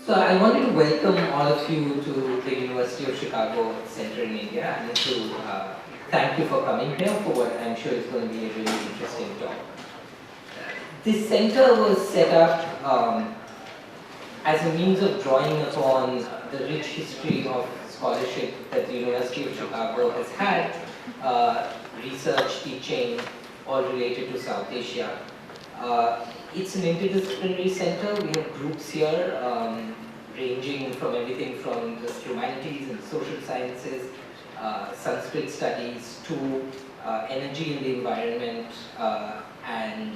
So I wanted to welcome all of you to the University of Chicago Center in India and to thank you for coming here for what I'm sure is going to be a really interesting talk. This center was set up as a means of drawing upon the rich history of scholarship that the University of Chicago has had, research, teaching, all related to South Asia. It's an interdisciplinary center. We have groups here ranging from everything from the humanities and social sciences, Sanskrit studies, to energy and the environment, and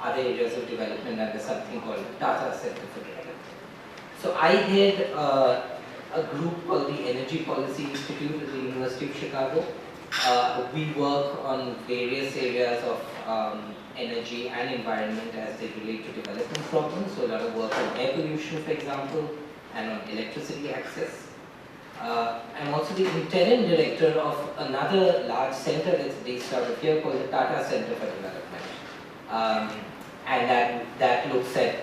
other areas of development under something called Tata Center for Development. So I head a group called the Energy Policy Institute at the University of Chicago. We work on various areas of energy and environment as they relate to development problems. So a lot of work on air pollution, for example, and on electricity access. I'm also the interim director of another large center that's based out of here called the Tata Center for Development. And that looks at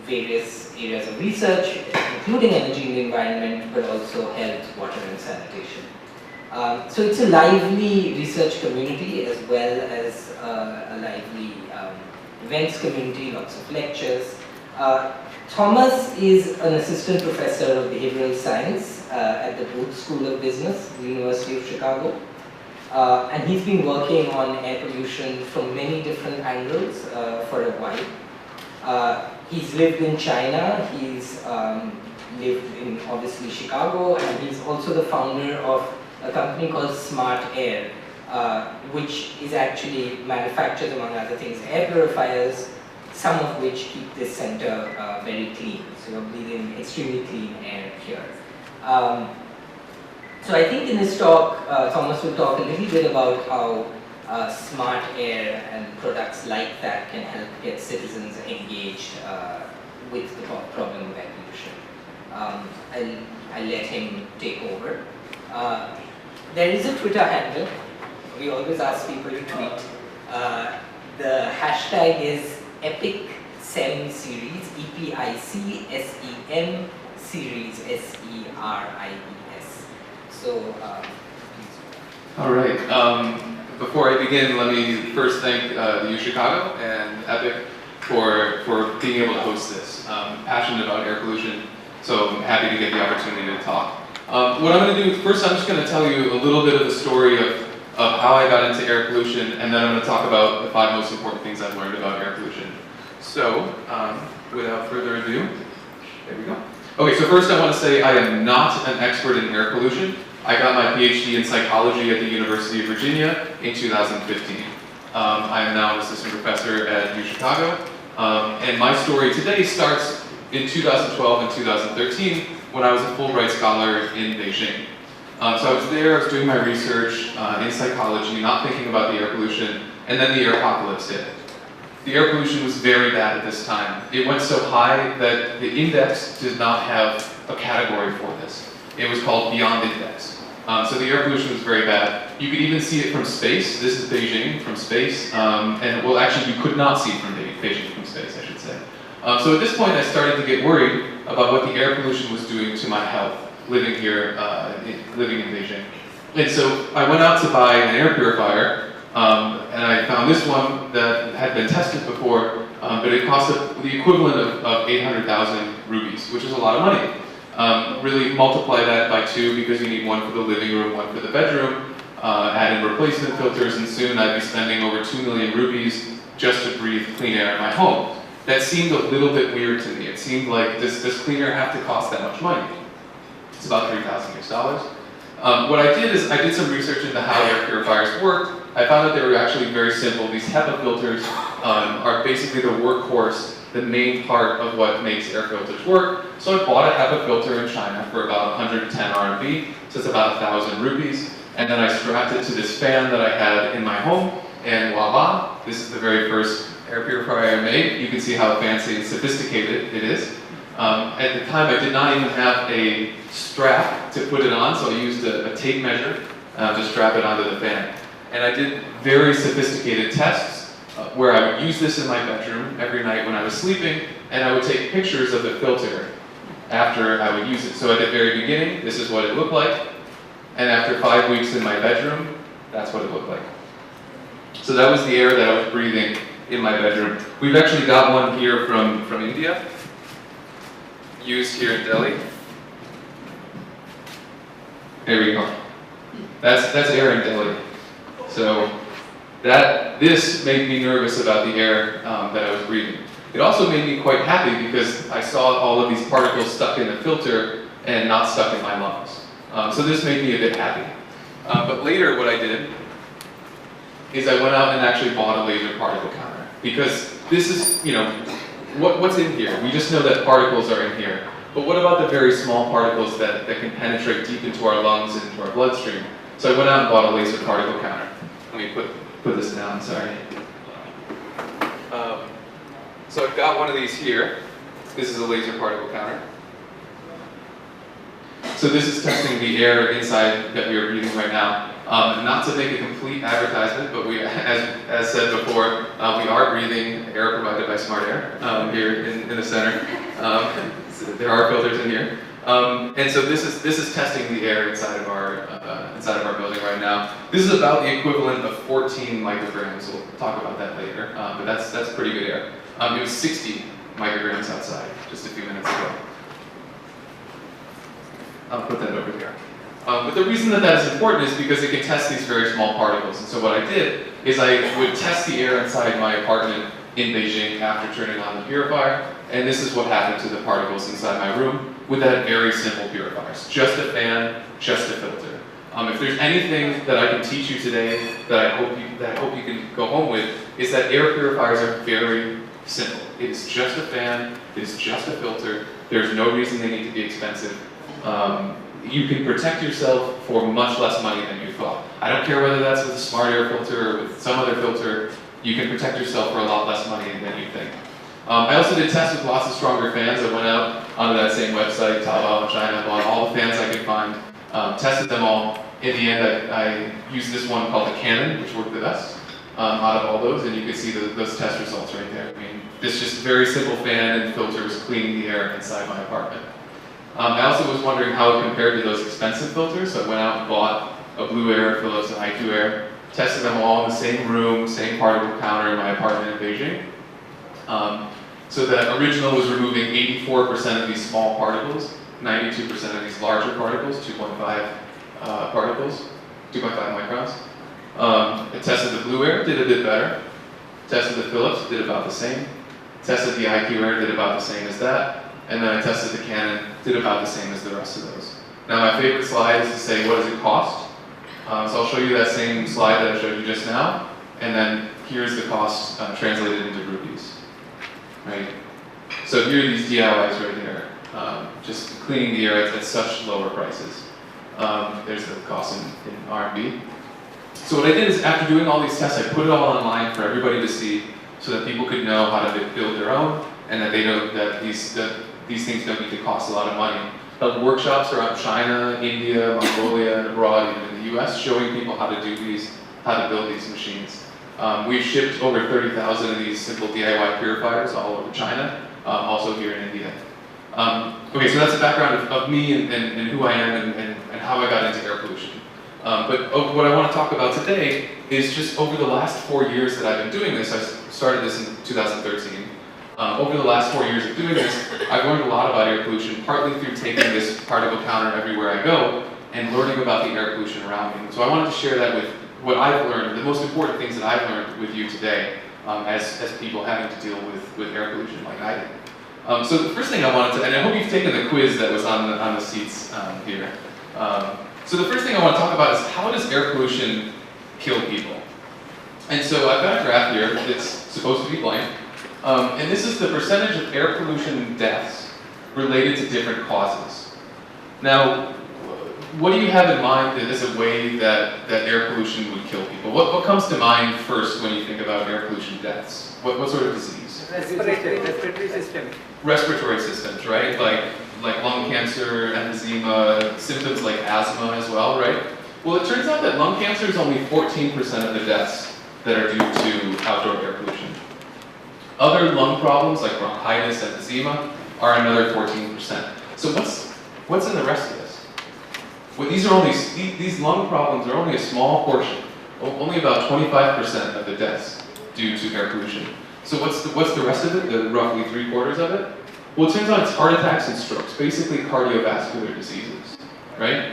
various areas of research, including energy and the environment, but also health, water, and sanitation. So it's a lively research community as well as a lively events community, lots of lectures. Thomas is an assistant professor of behavioral science at the Booth School of Business, the University of Chicago. And he's been working on air pollution from many different angles for a while. He's lived in China, he's lived in obviously Chicago, and he's also the founder of a company called Smart Air, which is actually manufactures, among other things, air purifiers, some of which keep this center very clean. So you're breathing extremely clean air here. So I think in this talk, Thomas will talk a little bit about how smart air and products like that can help get citizens engaged with the problem of air pollution. I'll let him take over. There is a Twitter handle. We always ask people to tweet. The hashtag is EPICSEM series, EPICSEM series, SERIES. So, all right. Before I begin, let me first thank the UChicago and EPIC for being able to host this. I'm passionate about air pollution, so I'm happy to get the opportunity to talk. What I'm going to do, first I'm just going to tell you a little bit of the story of how I got into air pollution, and then I'm going to talk about the 5 most important things I've learned about air pollution. So, without further ado, there we go. Okay, so first I want to say I am not an expert in air pollution. I got my PhD in psychology at the University of Virginia in 2015. I am now an assistant professor at UChicago, and my story today starts in 2012 and 2013 when I was a Fulbright scholar in Beijing. So I was there, I was doing my research in psychology, not thinking about the air pollution, and then the air apocalypse hit. The air pollution was very bad at this time. It went so high that the index did not have a category for this. It was called Beyond Index. So the air pollution was very bad. You could even see it from space. This is Beijing from space. And well, actually, you could not see from Beijing from space, I should say. So at this point, I started to get worried about what the air pollution was doing to my health, living here, living in Beijing. And so I went out to buy an air purifier, and I found this one that had been tested before, but it cost the equivalent of 800,000 rupees, which is a lot of money. Really multiply that by 2 because you need one for the living room, one for the bedroom, add in replacement filters, and soon I'd be spending over 2 million rupees just to breathe clean air in my home. That seemed a little bit weird to me. It seemed like, does clean air have to cost that much money? It's about $3,000. What I did is I did some research into how air purifiers worked. I found that they were actually very simple. These HEPA filters are basically the workhorse, the main part of what makes air filters work. So I bought a HEPA filter in China for about 110 RMB, so it's about 1,000 rupees. And then I strapped it to this fan that I had in my home, and voila, this is the very first air purifier I made. You can see how fancy and sophisticated it is. At the time, I did not even have a strap to put it on, so I used a tape measure to strap it onto the fan. And I did very sophisticated tests where I would use this in my bedroom every night when I was sleeping, and I would take pictures of the filter after I would use it. So at the very beginning, this is what it looked like, and after 5 weeks in my bedroom, that's what it looked like. So that was the air that I was breathing in my bedroom. We've actually got one here from India, used here in Delhi. There we go. That's air in Delhi. So this made me nervous about the air that I was breathing. It also made me quite happy because I saw all of these particles stuck in the filter and not stuck in my lungs. So this made me a bit happy. But later what I did is I went out and actually bought a laser particle counter. Because this is, what's in here? We just know that particles are in here. But what about the very small particles that can penetrate deep into our lungs and into our bloodstream? So I went out and bought a laser particle counter. Let me put this down, sorry. So I've got one of these here. This is a laser particle counter. So this is testing the air inside that we are breathing right now. Not to make a complete advertisement, but we, as said before, we are breathing air provided by Smart Air here in the center. So there are filters in here. And so this is testing the air inside of our building right now. This is about the equivalent of 14 micrograms. We'll talk about that later, but that's pretty good air. It was 60 micrograms outside just a few minutes ago. I'll put that over there. But the reason that is important is because it can test these very small particles. And so what I did is I would test the air inside my apartment in Beijing after turning on the purifier, and this is what happened to the particles inside my room with that very simple purifiers. Just a fan, just a filter. If there's anything that I can teach you today that I hope you can go home with, is that air purifiers are very simple. It is just a fan, it is just a filter, there's no reason they need to be expensive. You can protect yourself for much less money than you thought. I don't care whether that's with a Smart Air filter or with some other filter, you can protect yourself for a lot less money than you think. I also did tests with lots of stronger fans. I went out onto that same website, Taobao in China, bought all the fans I could find, tested them all. In the end, I used this one called the Canon, which worked the best out of all those, and you can see those test results right there. I mean, this just very simple fan and filter was cleaning the air inside my apartment. I also was wondering how it compared to those expensive filters, so I went out and bought a Blue Air, Philips, and IQ Air, tested them all in the same room, same particle counter in my apartment in Beijing. So the original was removing 84% of these small particles, 92% of these larger particles, 2.5 particles, 2.5 microns. It tested the Blue Air, did a bit better. Tested the Philips, did about the same. Tested the IQ Air, did about the same as that. And then I tested the Canon, did about the same as the rest of those. Now my favorite slide is to say, what does it cost? So I'll show you that same slide that I showed you just now, and then here's the cost translated into rupees. Right? So here are these DIYs right here, just cleaning the air at such lower prices. There's the cost in RMB. So what I did is, after doing all these tests, I put it all online for everybody to see, so that people could know how to build their own, and that they know that these things don't need to cost a lot of money. Held workshops around China, India, Mongolia, and abroad, even in the US, showing people how to build these machines. We've shipped over 30,000 of these simple DIY purifiers all over China, also here in India. Okay, so that's the background of me and who I am and how I got into air pollution. But what I want to talk about today is just over the last 4 years that I've been doing this. I started this in 2013. Over the last 4 years of doing this, I've learned a lot about air pollution, partly through taking this particle counter everywhere I go and learning about the air pollution around me. So I wanted to share that with what I've learned, the most important things that I've learned with you today as people having to deal with air pollution like I did. So the first thing I wanted to, and I hope you've taken the quiz that was on the seats here. So the first thing I want to talk about is, how does air pollution kill people? And so I've got a graph here that's supposed to be blank. And this is the percentage of air pollution deaths related to different causes. Now, what do you have in mind as a way that air pollution would kill people? What comes to mind first when you think about air pollution deaths? What sort of disease? Respiratory system. Respiratory systems, right? Like lung cancer, emphysema, symptoms like asthma as well, right? Well, it turns out that lung cancer is only 14% of the deaths that are due to outdoor air pollution. Other lung problems like bronchitis, emphysema, are another 14%. So what's in the rest of this? Well, these lung problems are only a small portion, only about 25% of the deaths due to air pollution. So what's the rest of it, the roughly 3/4 of it? Well, it turns out it's heart attacks and strokes, basically cardiovascular diseases, right?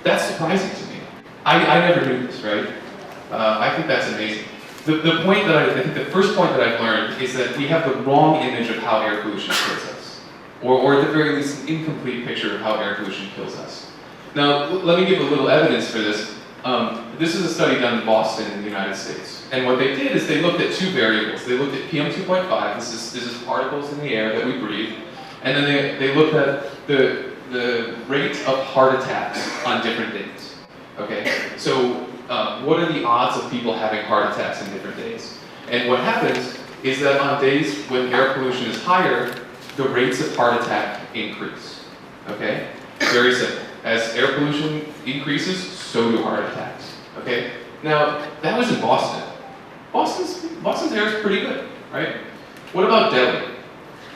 That's surprising to me. I never knew this, right? I think that's amazing. The point that I think the first point that I've learned is that we have the wrong image of how air pollution kills us, or at the very least, an incomplete picture of how air pollution kills us. Now, let me give a little evidence for this. This is a study done in Boston in the United States. And what they did is they looked at two variables. They looked at PM2.5, this is particles in the air that we breathe, and then they looked at the rate of heart attacks on different days. Okay, so what are the odds of people having heart attacks in different days? And what happens is that on days when air pollution is higher, the rates of heart attack increase. Okay, very simple. As air pollution increases, so do heart attacks. Okay, now that was in Boston. Boston's air is pretty good, right? What about Delhi?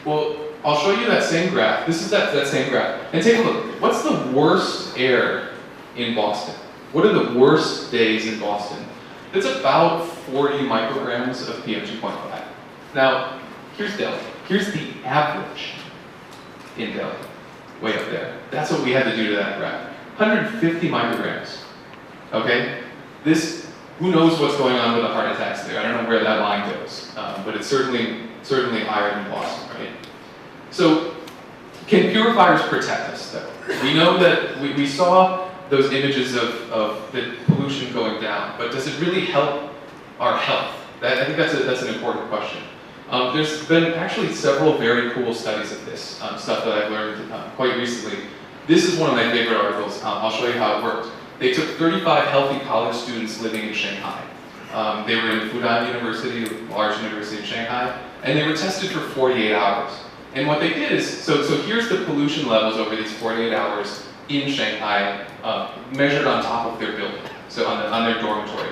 Well, I'll show you that same graph. This is that same graph. And take a look. What's the worst air in Boston? What are the worst days in Boston? It's about 40 micrograms of PM2.5. Now, here's Delhi. Here's the average in Delhi, way up there. That's what we had to do to that graph. 150 micrograms. Okay? Who knows what's going on with the heart attacks there? I don't know where that line goes, but it's certainly higher than Boston, right? So, can purifiers protect us, though? We know that we saw those images of the pollution going down, but does it really help our health? I think that's an important question. There's been actually several very cool studies of this, stuff that I've learned quite recently. This is one of my favorite articles. I'll show you how it worked. They took 35 healthy college students living in Shanghai. They were in Fudan University, a large university in Shanghai, and they were tested for 48 hours. And what they did is, so here's the pollution levels over these 48 hours in Shanghai, measured on top of their building, so on their dormitory.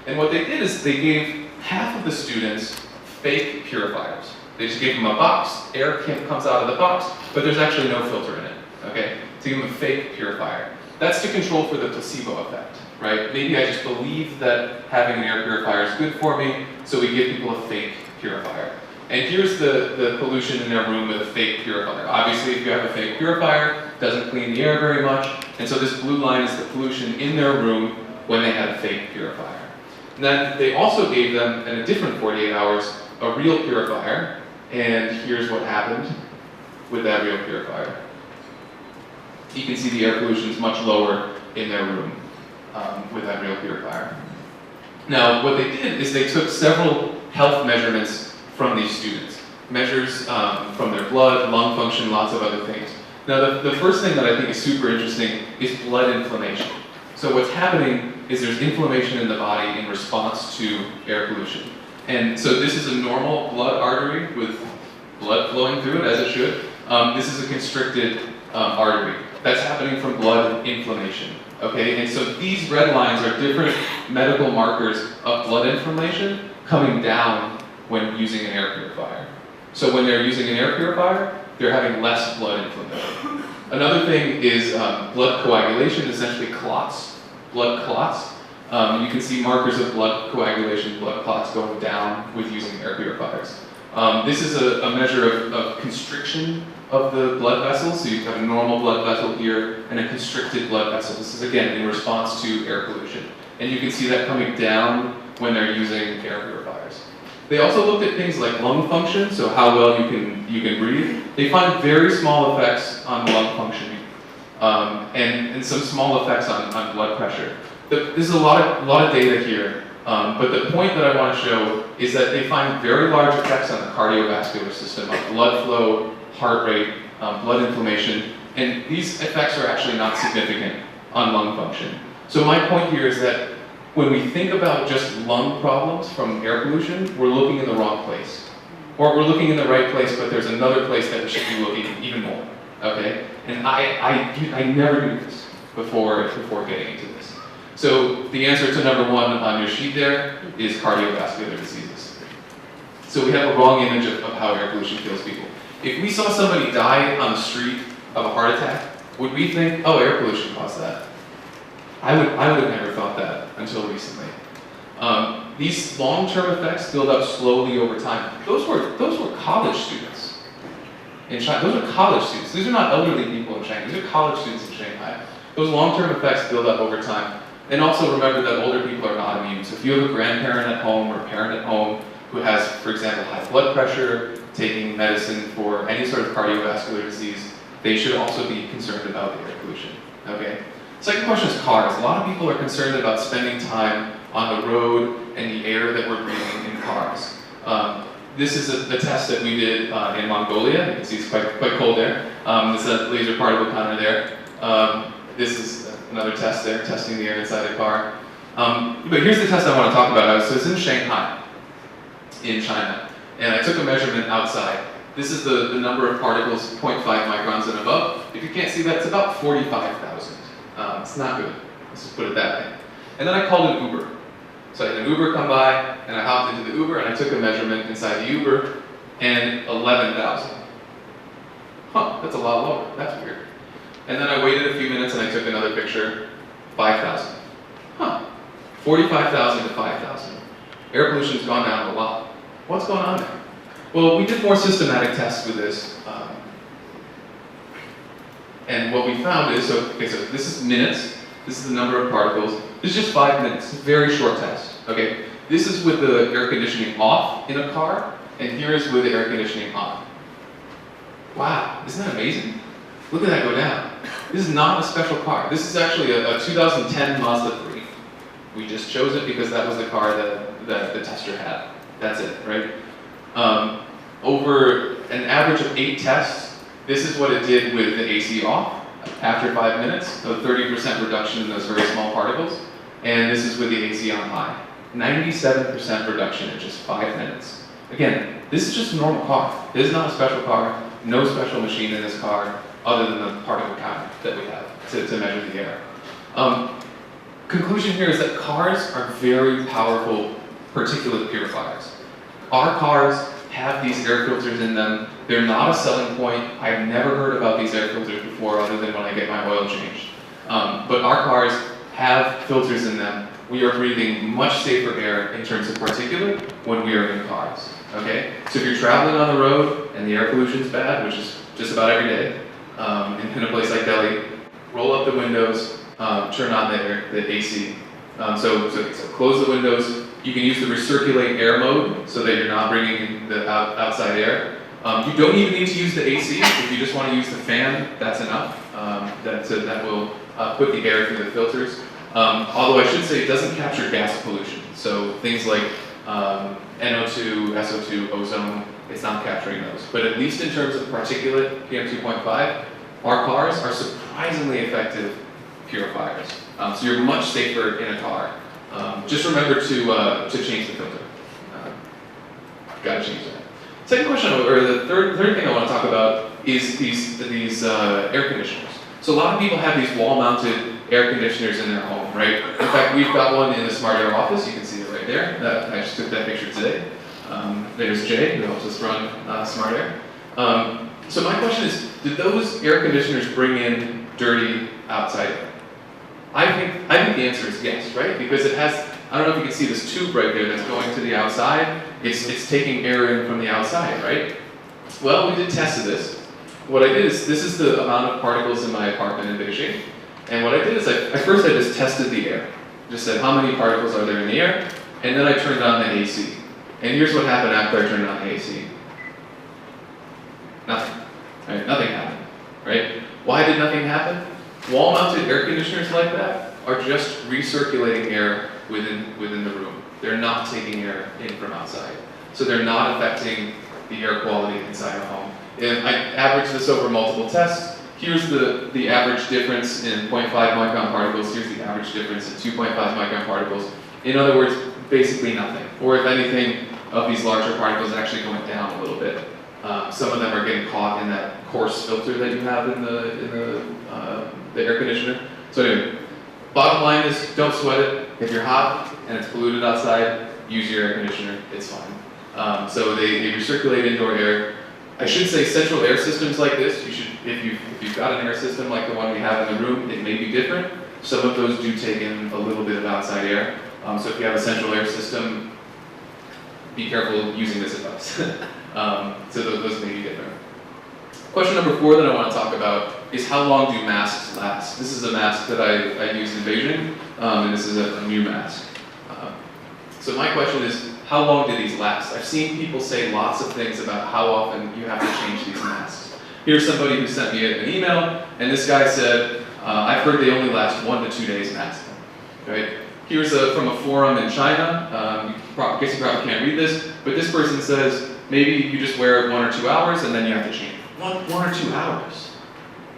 And what they did is they gave half of the students fake purifiers. They just gave them a box, air comes out of the box, but there's actually no filter in it, okay? So give them a fake purifier. That's to control for the placebo effect, right? Maybe I just believe that having an air purifier is good for me, so we give people a fake purifier. And here's the pollution in their room with a fake purifier. Obviously, if you have a fake purifier, it doesn't clean the air very much, and so this blue line is the pollution in their room when they had a fake purifier. And then they also gave them, in a different 48 hours, a real purifier, and here's what happened with that real purifier. You can see the air pollution is much lower in their room with that real purifier. Now, what they did is they took several health measurements from these students. Measures from their blood, lung function, lots of other things. Now, the first thing that I think is super interesting is blood inflammation. So what's happening is there's inflammation in the body in response to air pollution. And so this is a normal blood artery with blood flowing through it, as it should. This is a constricted artery. That's happening from blood inflammation, okay? And so these red lines are different medical markers of blood inflammation coming down when using an air purifier. So when they're using an air purifier, they're having less blood inflammation. Another thing is blood coagulation, essentially clots, blood clots. You can see markers of blood coagulation, blood clots going down with using air purifiers. This is a measure of constriction of the blood vessels. So you have a normal blood vessel here and a constricted blood vessel. This is again in response to air pollution. And you can see that coming down when they're using air purifiers. They also looked at things like lung function, so how well you can breathe. They find very small effects on lung functioning, and some small effects on blood pressure. There's a lot of data here, but the point that I want to show is that they find very large effects on the cardiovascular system, on blood flow, heart rate, blood inflammation, and these effects are actually not significant on lung function. So my point here is that when we think about just lung problems from air pollution, we're looking in the wrong place. Or we're looking in the right place, but there's another place that we should be looking even more, okay? And I never knew this before getting into this. So the answer to number one on your sheet there is cardiovascular diseases. So we have a wrong image of how air pollution kills people. If we saw somebody die on the street of a heart attack, would we think, oh, air pollution caused that? I would have never thought that until recently. These long-term effects build up slowly over time. Those were college students in China. Those are college students. These are not elderly people in China. These are college students in Shanghai. Those long-term effects build up over time. And also remember that older people are not immune. So if you have a grandparent at home or a parent at home who has, for example, high blood pressure, taking medicine for any sort of cardiovascular disease, they should also be concerned about the air pollution. Okay. Second question is cars. A lot of people are concerned about spending time on the road and the air that we're breathing in cars. This is the test that we did in Mongolia. You can see it's quite cold there. This is a laser particle counter there. This is another test there, testing the air inside a car. But here's the test I want to talk about. So it's in Shanghai, in China, and I took a measurement outside. This is the number of particles, 0.5 microns and above. If you can't see that, it's about 45,000. It's not good. Let's just put it that way. And then I called an Uber. So I had an Uber come by, and I hopped into the Uber, and I took a measurement inside the Uber, and 11,000. Huh, that's a lot lower. That's weird. And then I waited a few minutes, and I took another picture, 5,000. Huh, 45,000 to 5,000. Air pollution's gone down a lot. What's going on there? Well, we did more systematic tests with this. And what we found is, so this is minutes. This is the number of particles. This is just 5 minutes. It's a very short test. Okay. This is with the air conditioning off in a car, and here is with the air conditioning on. Wow, isn't that amazing? Look at that go down. This is not a special car. This is actually a 2010 Mazda 3. We just chose it because that was the car that the tester had. That's it, right? Over an average of 8 tests, this is what it did with the AC off after 5 minutes, so 30% reduction in those very small particles. And this is with the AC on high. 97% reduction in just 5 minutes. Again, this is just a normal car. This is not a special car, no special machine in this car other than the particle counter that we have to measure the air. Conclusion here is that cars are very powerful particulate purifiers. Our cars have these air filters in them. They're not a selling point. I've never heard about these air filters before other than when I get my oil changed. But our cars have filters in them. We are breathing much safer air in terms of particulate when we are in cars. Okay? So if you're traveling on the road and the air pollution's bad, which is just about every day, in a place like Delhi, roll up the windows, turn on the AC. So close the windows. You can use the recirculate air mode so that you're not bringing in the outside air. You don't even need to use the AC. If you just want to use the fan, that's enough. That will put the air through the filters. Although I should say it doesn't capture gas pollution. So things like NO2, SO2, ozone, it's not capturing those. But at least in terms of particulate, PM2.5, our cars are surprisingly effective purifiers. So you're much safer in a car. Just remember to change the filter. Gotta change that. Second question, or the third thing I want to talk about is these air conditioners. So a lot of people have these wall-mounted air conditioners in their home, right? In fact, we've got one in the Smart Air office. You can see it right there. I just took that picture today. There's Jay, who helps us run Smart Air. So my question is, did those air conditioners bring in dirty outside air? I think the answer is yes, right? Because it has, I don't know if you can see this tube right there that's going to the outside. It's taking air in from the outside, right? Well, we did test of this. What I did is, this is the amount of particles in my apartment in Beijing. And what I did is, I just tested the air. Just said, how many particles are there in the air? And then I turned on the AC. And here's what happened after I turned on the AC. Nothing, right? Nothing happened, right? Why did nothing happen? Wall-mounted air conditioners like that are just recirculating air within the room. They're not taking air in from outside. So they're not affecting the air quality inside a home. And I averaged this over multiple tests. Here's the average difference in 0.5 micron particles. Here's the average difference in 2.5 micron particles. In other words, basically nothing. Or if anything, of these larger particles actually going down a little bit. Some of them are getting caught in that coarse filter that you have in the air conditioner. So anyway, bottom line is, don't sweat it. If you're hot and it's polluted outside, use your air conditioner. It's fine. So they recirculate indoor air. I should say central air systems like this, you should, if you've got an air system like the one we have in the room, it may be different. Some of those do take in a little bit of outside air. So if you have a central air system, be careful using this advice. So those may be different. Question number 4 that I want to talk about is how long do masks last? This is a mask that I used in Beijing, and this is a new mask. So my question is, how long do these last? I've seen people say lots of things about how often you have to change these masks. Here's somebody who sent me an email, and this guy said, I've heard they only last 1 to 2 days maximum. Right? Here's from a forum in China. I guess you probably can't read this, but this person says maybe you just wear it 1 or 2 hours and then you have to change it. One or 2 hours,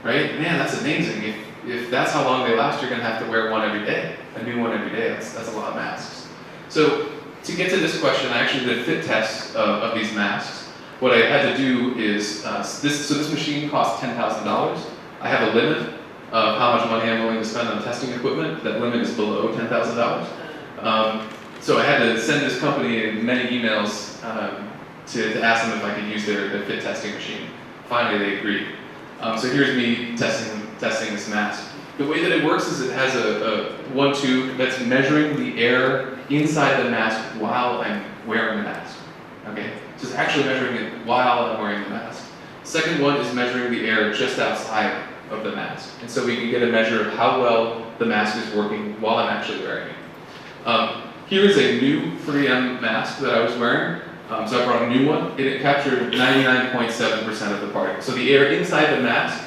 right? Man, that's amazing. If that's how long they last, you're going to have to wear one every day, a new one every day. That's a lot of masks. So to get to this question, I actually did a fit test of these masks. What I had to do is this machine costs $10,000. I have a limit of how much money I'm willing to spend on testing equipment. That limit is below $10,000. So I had to send this company many emails to ask them if I could use their fit testing machine. Finally, they agreed. So here's me testing this mask. The way that it works is it has one tube that's measuring the air inside the mask while I'm wearing the mask. Okay, so it's actually measuring it while I'm wearing the mask. Second one is measuring the air just outside of the mask. And so we can get a measure of how well the mask is working while I'm actually wearing it. Here's a new 3M mask that I was wearing. So I brought a new one. It captured 99.7% of the particles. So the air inside the mask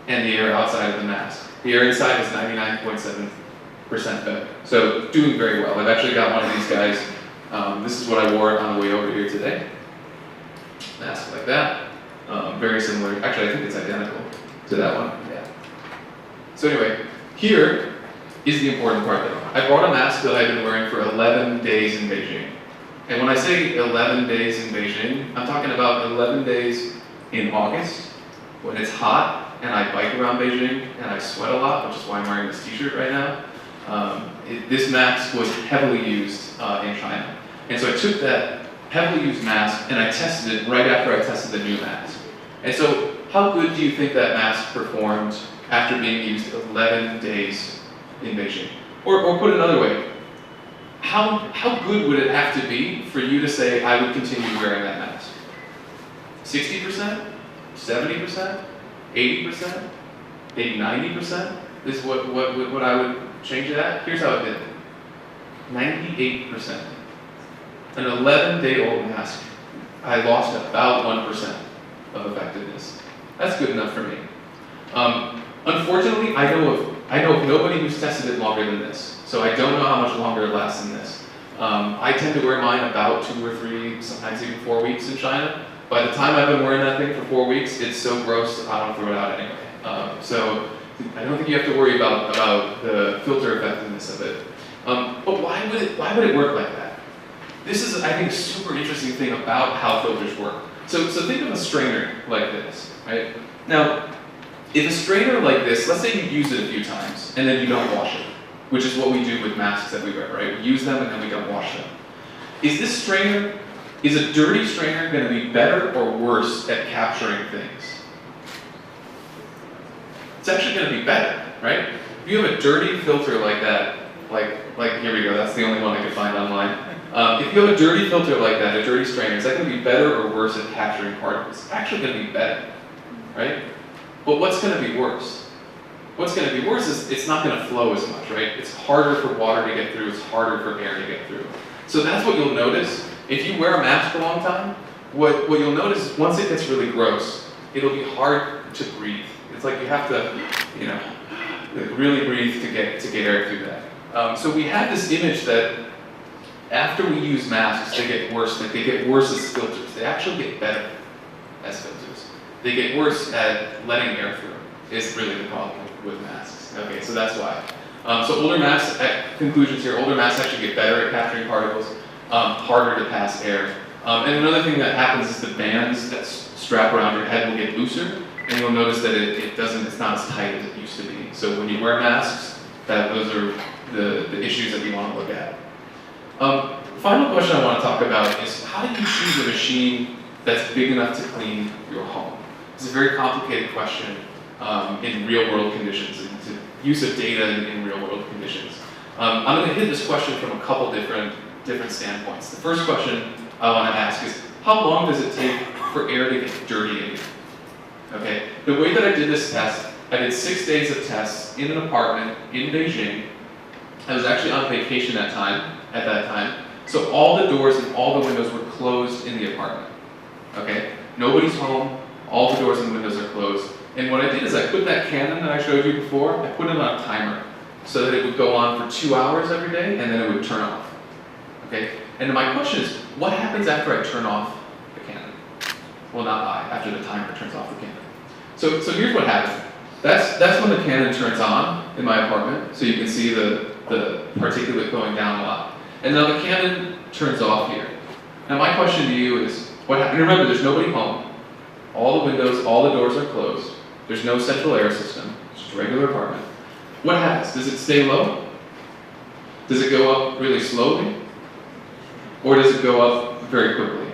and the air outside of the mask. The air inside is 99.7% better. So doing very well. I've actually got one of these guys. This is what I wore on the way over here today. Mask like that. Very similar. Actually, I think it's identical to that one. Yeah. So anyway, here is the important part though. I brought a mask that I've been wearing for 11 days in Beijing. And when I say 11 days in Beijing, I'm talking about 11 days in August, when it's hot, and I bike around Beijing, and I sweat a lot, which is why I'm wearing this t-shirt right now. This mask was heavily used in China. And so I took that heavily used mask, and I tested it right after I tested the new mask. And so, how good do you think that mask performed after being used 11 days in Beijing? Or put another way, how good would it have to be for you to say, I would continue wearing that mask? 60%? 70%? 80%? Maybe 90% is what I would change it at? Here's how it did. 98%. An 11-day-old mask, I lost about 1% of effectiveness. That's good enough for me. Unfortunately, I know of nobody who's tested it longer than this. So I don't know how much longer it lasts than this. I tend to wear mine about 2 or 3, sometimes even 4 weeks in China. By the time I've been wearing that thing for 4 weeks, it's so gross I want to throw it out anyway. So I don't think you have to worry about the filter effectiveness of it. But why would it work like that? This is, I think, a super interesting thing about how filters work. So think of a strainer like this, right? Now, if a strainer like this, let's say you use it a few times and then you don't wash it, which is what we do with masks that we wear, right? We use them and then we don't wash them. Is a dirty strainer going to be better or worse at capturing things? It's actually going to be better, right? If you have a dirty filter like that, like here we go, that's the only one I could find online. If you have a dirty filter like that, a dirty strainer, is that going to be better or worse at capturing particles? It's actually going to be better, right? But what's going to be worse? What's going to be worse is it's not going to flow as much, right? It's harder for water to get through, it's harder for air to get through. So that's what you'll notice. If you wear a mask for a long time, what you'll notice is once it gets really gross, it'll be hard to breathe. It's like you have to, really breathe to get air through that. So we have this image that after we use masks, they get worse. Like they get worse as filters. They actually get better as filters. They get worse at letting air through. Is really the problem with masks. Okay, so that's why. So older masks, conclusions here, older masks actually get better at capturing particles, harder to pass air. And another thing that happens is the bands that strap around your head will get looser, and you'll notice that it's not as tight as it used to be. So when you wear masks, those are the issues that we want to look at. Final question I want to talk about is how do you choose a machine that's big enough to clean your home? It's a very complicated question in real world conditions, and the use of data in real world conditions. I'm going to hit this question from a couple different standpoints. The first question I want to ask is, how long does it take for air to get dirty in here? Okay, the way that I did this test, I did 6 days of tests in an apartment in Beijing. I was actually on vacation at that time, so all the doors and all the windows were closed in the apartment. Okay, nobody's home, all the doors and windows are closed. And what I did is I put that cannon that I showed you before, I put it on a timer so that it would go on for 2 hours every day and then it would turn off. Okay, and my question is, what happens after I turn off the cannon? Well, not after the timer turns off the cannon. So here's what happens. That's when the cannon turns on in my apartment, so you can see the particulate going down a lot. And now the cannon turns off here. Now my question to you is, what happens? And remember, there's nobody home. All the windows, all the doors are closed. There's no central air system. It's just a regular apartment. What happens? Does it stay low? Does it go up really slowly? Or does it go up very quickly?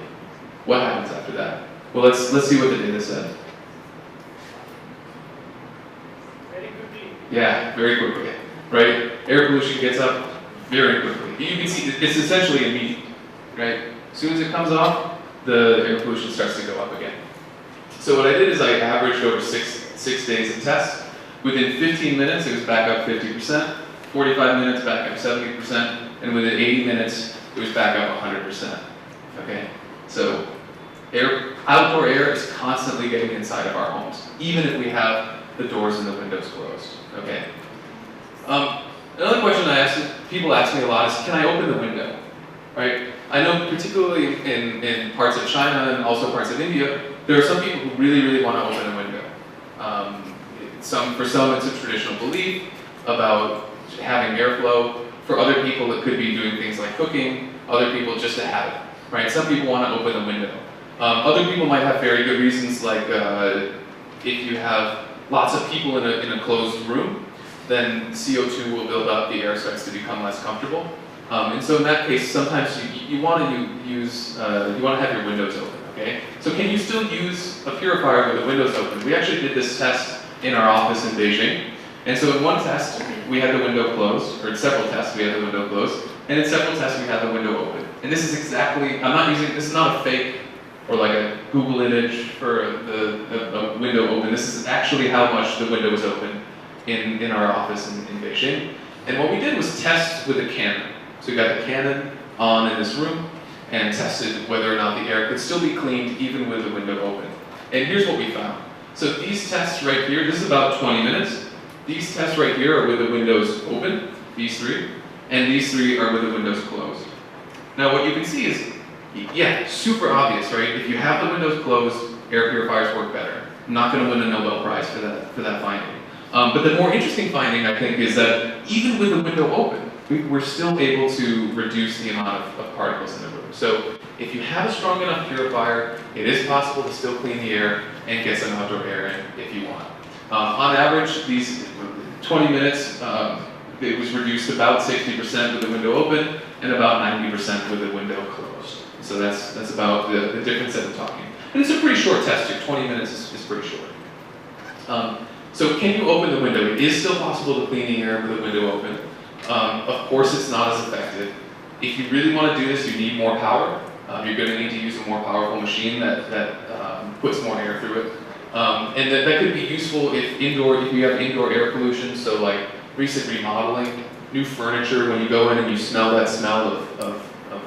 What happens after that? Well, let's see what the data said. Very quickly. Yeah, very quickly, right? Air pollution gets up very quickly. You can see it's essentially immediate, right? As soon as it comes off, the air pollution starts to go up again. So what I did is I averaged over six days of tests. Within 15 minutes, it was back up 50%, 45 minutes back up 70%, and within 80 minutes, it was back up 100%. Okay? So outdoor air is constantly getting inside of our homes, even if we have the doors and the windows closed. Okay? Another question people ask me a lot is, can I open the window? Right? I know particularly in parts of China and also parts of India, there are some people who really, really want to open a window. For some, it's a traditional belief about having airflow. For other people, it could be doing things like cooking. Other people, just a habit. Right? Some people want to open a window. Other people might have very good reasons, like if you have lots of people in a closed room, then CO2 will build up, the air starts to become less comfortable. And so in that case, sometimes you want to have your windows open. Okay? So can you still use a purifier with the windows open? We actually did this test in our office in Beijing. And so in one test, we had the window closed, or in several tests, we had the window closed. And in several tests, we had the window open. And this is exactly, this is not a fake or like a Google image for the window open. This is actually how much the window was open in our office in Beijing. And what we did was test with a cannon. So we got the cannon on in this room and tested whether or not the air could still be cleaned even with the window open. And here's what we found. So these tests right here, this is about 20 minutes. These tests right here are with the windows open, these three, and these three are with the windows closed. Now what you can see is, yeah, super obvious, right? If you have the windows closed, air purifiers work better. I'm not going to win a Nobel Prize for that finding. But the more interesting finding, I think, is that even with the window open, we're still able to reduce the amount of particles in the room. So if you have a strong enough purifier, it is possible to still clean the air and get some outdoor air in if you want. On average, these 20 minutes, it was reduced about 60% with the window open and about 90% with the window closed. So that's about the difference that we're talking. And it's a pretty short test here. 20 minutes is pretty short. So can you open the window? It is still possible to clean the air with the window open. Of course, it's not as effective. If you really want to do this, you need more power. You're going to need to use a more powerful machine that puts more air through it. And that could be useful if you have indoor air pollution, so like recent remodeling, new furniture, when you go in and you smell that smell of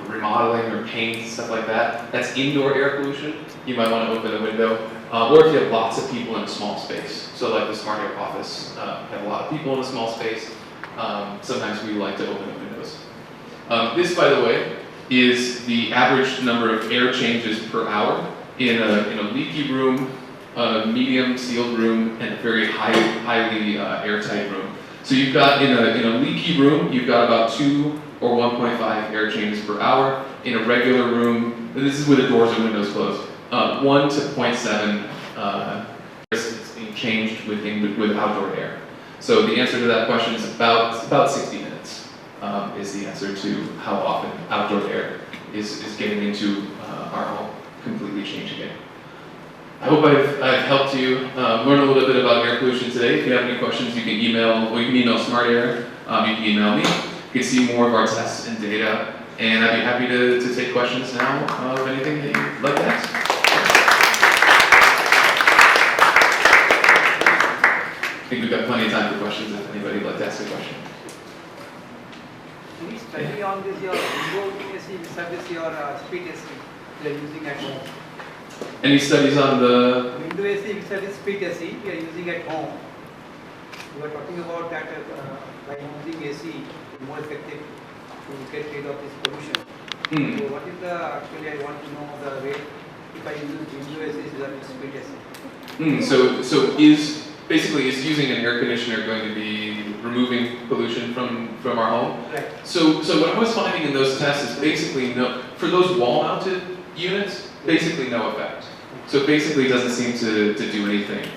remodeling or paint, stuff like that, that's indoor air pollution. You might want to open a window. Or if you have lots of people in a small space. So like the Smart Air office, have a lot of people in a small space. Sometimes we like to open the windows. This, by the way, is the average number of air changes per hour in a leaky room, a medium sealed room, and a very highly airtight room. So you've got in a leaky room, you've got about 2 or 1.5 air changes per hour. In a regular room, this is with the doors and windows closed, 1 to 0.7 is being changed with outdoor air. So the answer to that question is about 60 minutes is the answer to how often outdoor air is getting into our home. completely change again. I hope I've helped you learn a little bit about air pollution today. If you have any questions, you can email Smart Air, you can email me. You can see more of our tests and data, and I'd be happy to take questions now of anything that you'd like to ask. I think we've got plenty of time for questions if anybody would like to ask a question. Any study on this, your window AC service, your speed AC you are using at home? Any studies on the... Window AC service speed AC you are using at home. You are talking about that by using AC is more effective to get rid of this pollution. So what is the, actually I want to know the rate if I use window AC service speed AC. So is using an air conditioner going to be removing pollution from our home? Right. So what I was finding in those tests is basically for those wall-mounted units, basically no effect. So it basically doesn't seem to do anything.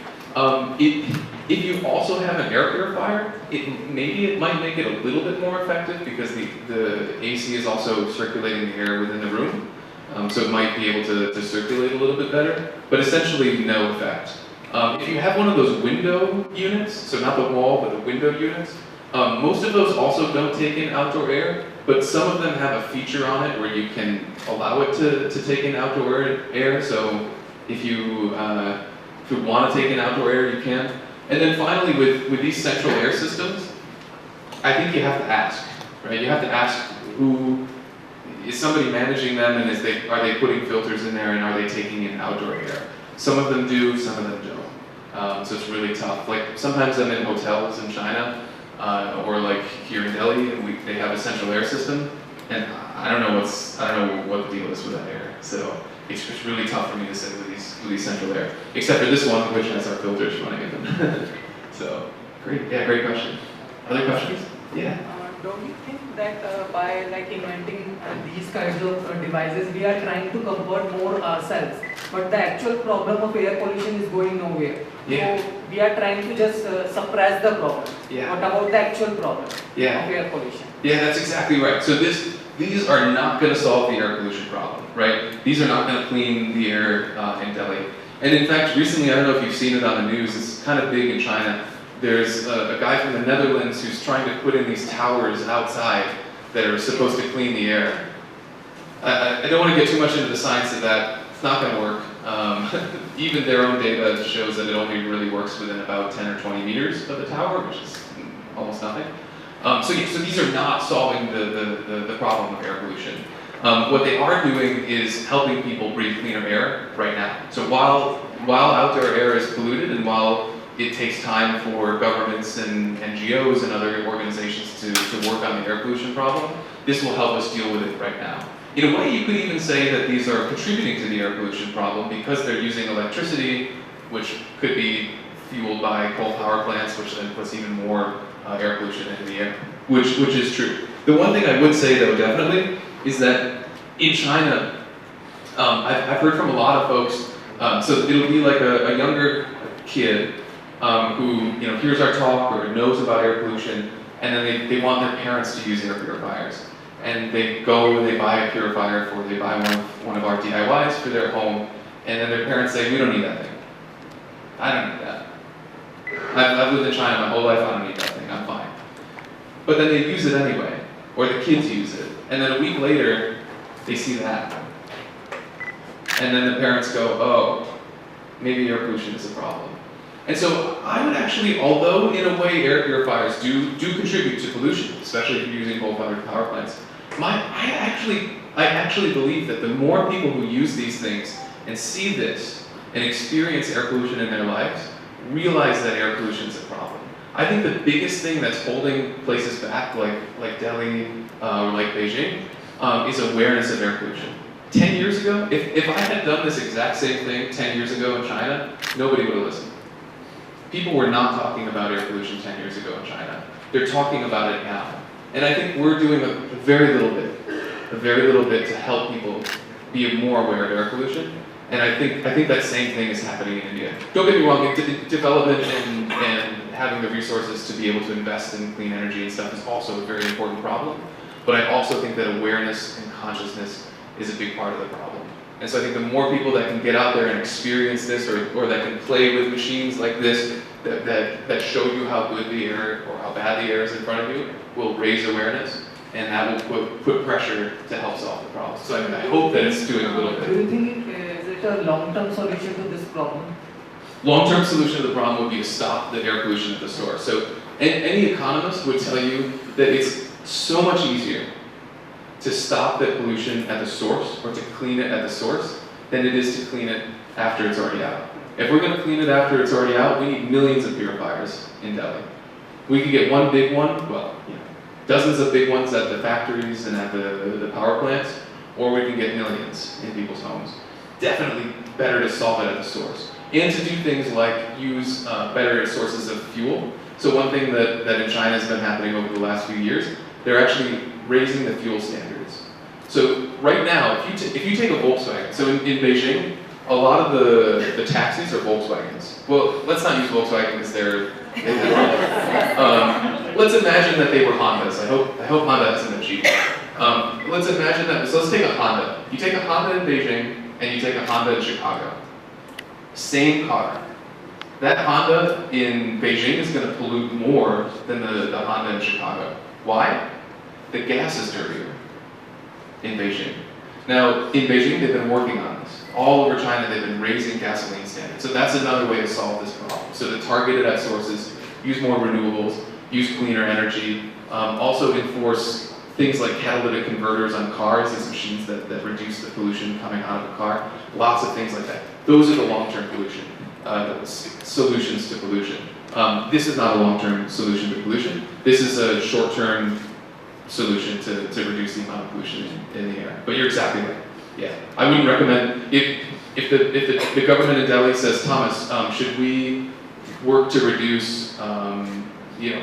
If you also have an air purifier, maybe it might make it a little bit more effective because the AC is also circulating the air within the room. So it might be able to circulate a little bit better, but essentially no effect. If you have one of those window units, so not the wall, but the window units, most of those also don't take in outdoor air, but some of them have a feature on it where you can allow it to take in outdoor air. So if you want to take in outdoor air, you can. And then finally, with these central air systems, I think you have to ask, right? You have to ask who is somebody managing them, and are they putting filters in there, and are they taking in outdoor air? Some of them do, some of them don't. So it's really tough. Like sometimes I'm in hotels in China, or like here in Delhi, and they have a central air system, and I don't know what the deal is with that air. So it's really tough for me to say with these central air, except for this one, which has our filters running in them. So great question. Other questions? Yeah. Don't you think that by inventing these kinds of devices, we are trying to comfort more ourselves, but the actual problem of air pollution is going nowhere? Yeah. So we are trying to just suppress the problem. Yeah. What about the actual problem of air pollution? Yeah, that's exactly right. So these are not going to solve the air pollution problem, right? These are not going to clean the air in Delhi. And in fact, recently, I don't know if you've seen it on the news, it's kind of big in China. There's a guy from the Netherlands who's trying to put in these towers outside that are supposed to clean the air. I don't want to get too much into the science of that. It's not going to work. Even their own data shows that it only really works within about 10 or 20 meters of the tower, which is almost nothing. So these are not solving the problem of air pollution. What they are doing is helping people breathe cleaner air right now. So while outdoor air is polluted, and while it takes time for governments and NGOs and other organizations to work on the air pollution problem, this will help us deal with it right now. In a way, you could even say that these are contributing to the air pollution problem because they're using electricity, which could be fueled by coal power plants, which then puts even more air pollution into the air, which is true. The one thing I would say, though, definitely, is that in China, I've heard from a lot of folks, so it'll be like a younger kid who hears our talk or knows about air pollution, and then they want their parents to use air purifiers. And they go and they buy a purifier they buy one of our DIYs for their home, and then their parents say, we don't need that thing. I don't need that. I've lived in China my whole life, I don't need that thing, I'm fine. But then they use it anyway, or the kids use it. And then a week later, they see that. And then the parents go, oh, maybe air pollution is a problem. And so I would actually, although in a way air purifiers do contribute to pollution, especially if you're using coal-fired power plants, I actually believe that the more people who use these things and see this and experience air pollution in their lives, realize that air pollution is a problem. I think the biggest thing that's holding places back, like Delhi or like Beijing, is awareness of air pollution. 10 years ago, if I had done this exact same thing 10 years ago in China, nobody would have listened. People were not talking about air pollution 10 years ago in China. They're talking about it now. And I think we're doing a very little bit to help people be more aware of air pollution. And I think that same thing is happening in India. Don't get me wrong, development and having the resources to be able to invest in clean energy and stuff is also a very important problem. But I also think that awareness and consciousness is a big part of the problem. And so I think the more people that can get out there and experience this, or that can play with machines like this, that show you how good the air or how bad the air is in front of you, will raise awareness, and that will put pressure to help solve the problem. So I hope that it's doing a little bit. Do you think is it a long-term solution to this problem? Long-term solution to the problem would be to stop the air pollution at the source. So any economist would tell you that it's so much easier to stop the pollution at the source, or to clean it at the source, than it is to clean it after it's already out. If we're going to clean it after it's already out, we need millions of purifiers in Delhi. We could get one big one, well, dozens of big ones at the factories and at the power plants, or we can get millions in people's homes. Definitely better to solve it at the source. And to do things like use better sources of fuel. So one thing that in China has been happening over the last few years, they're actually raising the fuel standards. So right now, if you take a Volkswagen, so in Beijing, a lot of the taxis are Volkswagens. Well, let's not use Volkswagen because let's imagine that they were Hondas. I hope Honda hasn't achieved. Let's imagine that. So let's take a Honda. You take a Honda in Beijing and you take a Honda in Chicago. Same car. That Honda in Beijing is going to pollute more than the Honda in Chicago. Why? The gas is dirtier in Beijing. Now, in Beijing, they've been working on this. All over China, they've been raising gasoline standards. So that's another way to solve this problem. So to target it at sources, use more renewables, use cleaner energy, also enforce things like catalytic converters on cars, these machines that reduce the pollution coming out of a car, lots of things like that. Those are the long-term solutions to pollution. This is not a long-term solution to pollution. This is a short-term solution to reduce the amount of pollution in the air. But you're exactly right. Yeah, I wouldn't recommend, if the government in Delhi says, Thomas, should we work to reduce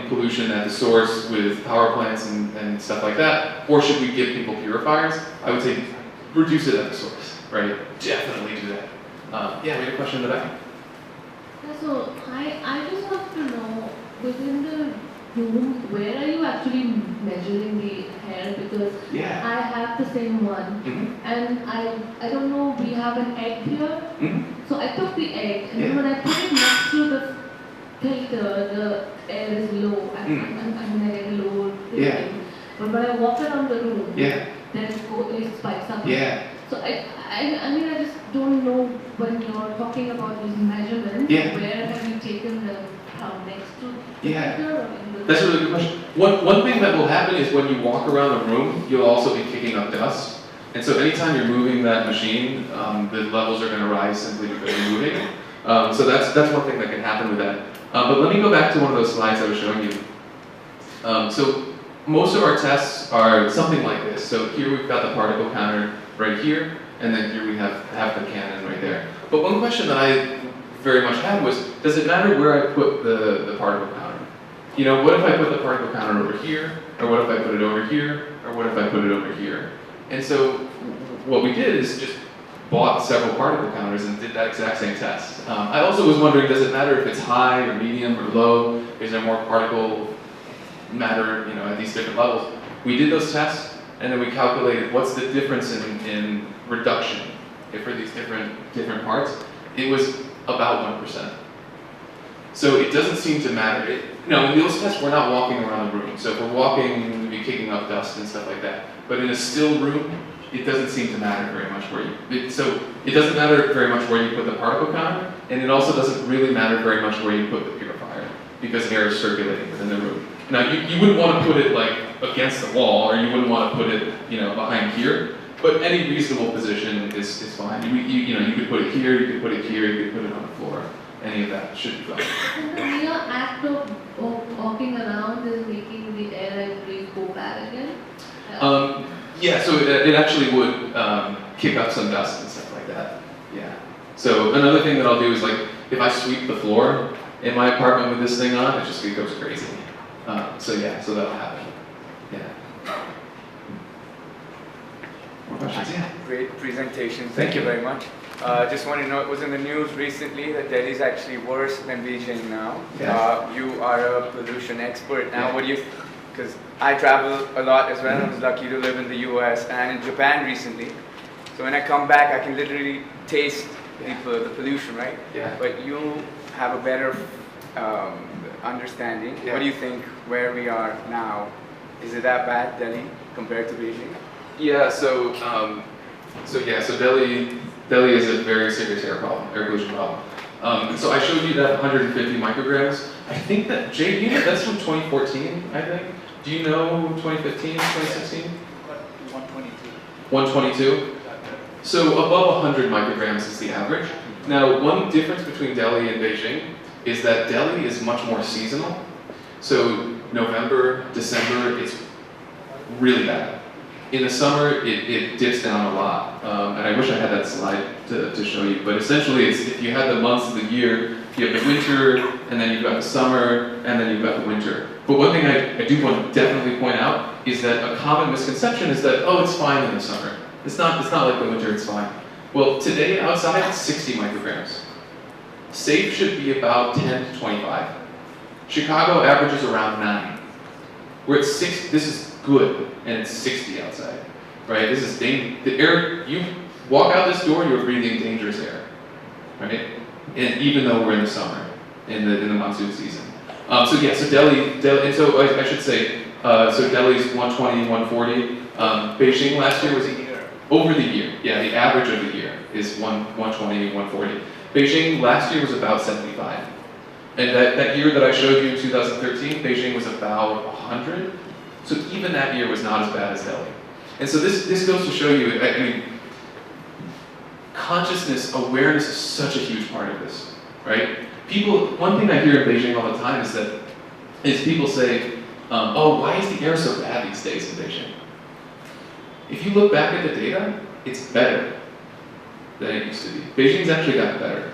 pollution at the source with power plants and stuff like that, or should we give people purifiers? I would say reduce it at the source, right? Definitely do that. Yeah, we had a question in the back. So I just want to know, within the room, where are you actually measuring the hair? Because Yeah. I have the same one, and I don't know, we have an egg here, so I took the egg, and then when I put it next to the filter, the air is low, I mean I get a low reading. But when I walk around the room, then it spikes up. So I mean, I just don't know, when you're talking about these measurements, where have you taken them from, next to the filter or in the... That's a really good question. One thing that will happen is when you walk around the room, you'll also be kicking up dust. And so anytime you're moving that machine, the levels are going to rise simply because you're moving. So that's one thing that can happen with that. But let me go back to one of those slides I was showing you. So most of our tests are something like this. So here we've got the particle counter right here, and then here we have the cannon right there. But one question that I very much had was, does it matter where I put the particle counter? What if I put the particle counter over here, or what if I put it over here, or what if I put it over here? And so what we did is just bought several particle counters and did that exact same test. I also was wondering, does it matter if it's high or medium or low? Is there more particle matter, at these different levels? We did those tests, and then we calculated what's the difference in reduction for these different parts. It was about 1%. So it doesn't seem to matter. In those tests, we're not walking around the room. So if we're walking, we'd be kicking up dust and stuff like that. But in a still room, it doesn't seem to matter very much so it doesn't matter very much where you put the particle counter, and it also doesn't really matter very much where you put the purifier, because air is circulating within the room. Now, you wouldn't want to put it like against the wall, or you wouldn't want to put it, behind here. But any reasonable position is fine. You could put it here, you could put it here, you could put it on the floor. Any of that should be fine. And the mere act of walking around is making the air I breathe go bad again? So it actually would kick up some dust and stuff like that. Yeah. So another thing that I'll do is, like, if I sweep the floor in my apartment with this thing on, it goes crazy. So that'll happen. Yeah. More questions? Yeah. Great presentation. Thank you very much. Just want to know, it was in the news recently that Delhi is actually worse than Beijing now. Yes. You are a pollution expert now. What do you? Because I travel a lot as well. I was lucky to live in the US and in Japan recently. So when I come back, I can literally taste the pollution, right? Yeah. But you have a better understanding. Yeah. What do you think where we are now? Is it that bad, Delhi, compared to Beijing? Yeah, so Delhi is a very serious air pollution problem. And so I showed you that 150 micrograms. I think that, Jay, you know, that's from 2014, I think. Do you know 2015, 2016? 122. 122? So above 100 micrograms is the average. Now, one difference between Delhi and Beijing is that Delhi is much more seasonal. So November, December, it's really bad. In the summer, it dips down a lot. And I wish I had that slide to show you, but essentially it's, if you had the months of the year, you have the winter, and then you've got the summer, and then you've got the winter. But one thing I do want to definitely point out is that a common misconception is that, oh, it's fine in the summer. It's not like the winter, it's fine. Well, today outside, it's 60 micrograms. Safe should be about 10 to 25. Chicago averages around 9. We're at 6, this is good, and it's 60 outside, right? This is the air, you walk out this door, you're breathing dangerous air, right? And even though we're in the summer, in the monsoon season. So Delhi, and so I should say, so Delhi's 120, 140. Beijing last year was over the year. Yeah, the average of the year is 120, 140. Beijing last year was about 75. And that year that I showed you in 2013, Beijing was about 100. So even that year was not as bad as Delhi. And so this goes to show you, I mean, consciousness, awareness is such a huge part of this, right? People, one thing I hear in Beijing all the time is people say, oh, why is the air so bad these days in Beijing? If you look back at the data, it's better than it used to be. Beijing's actually gotten better.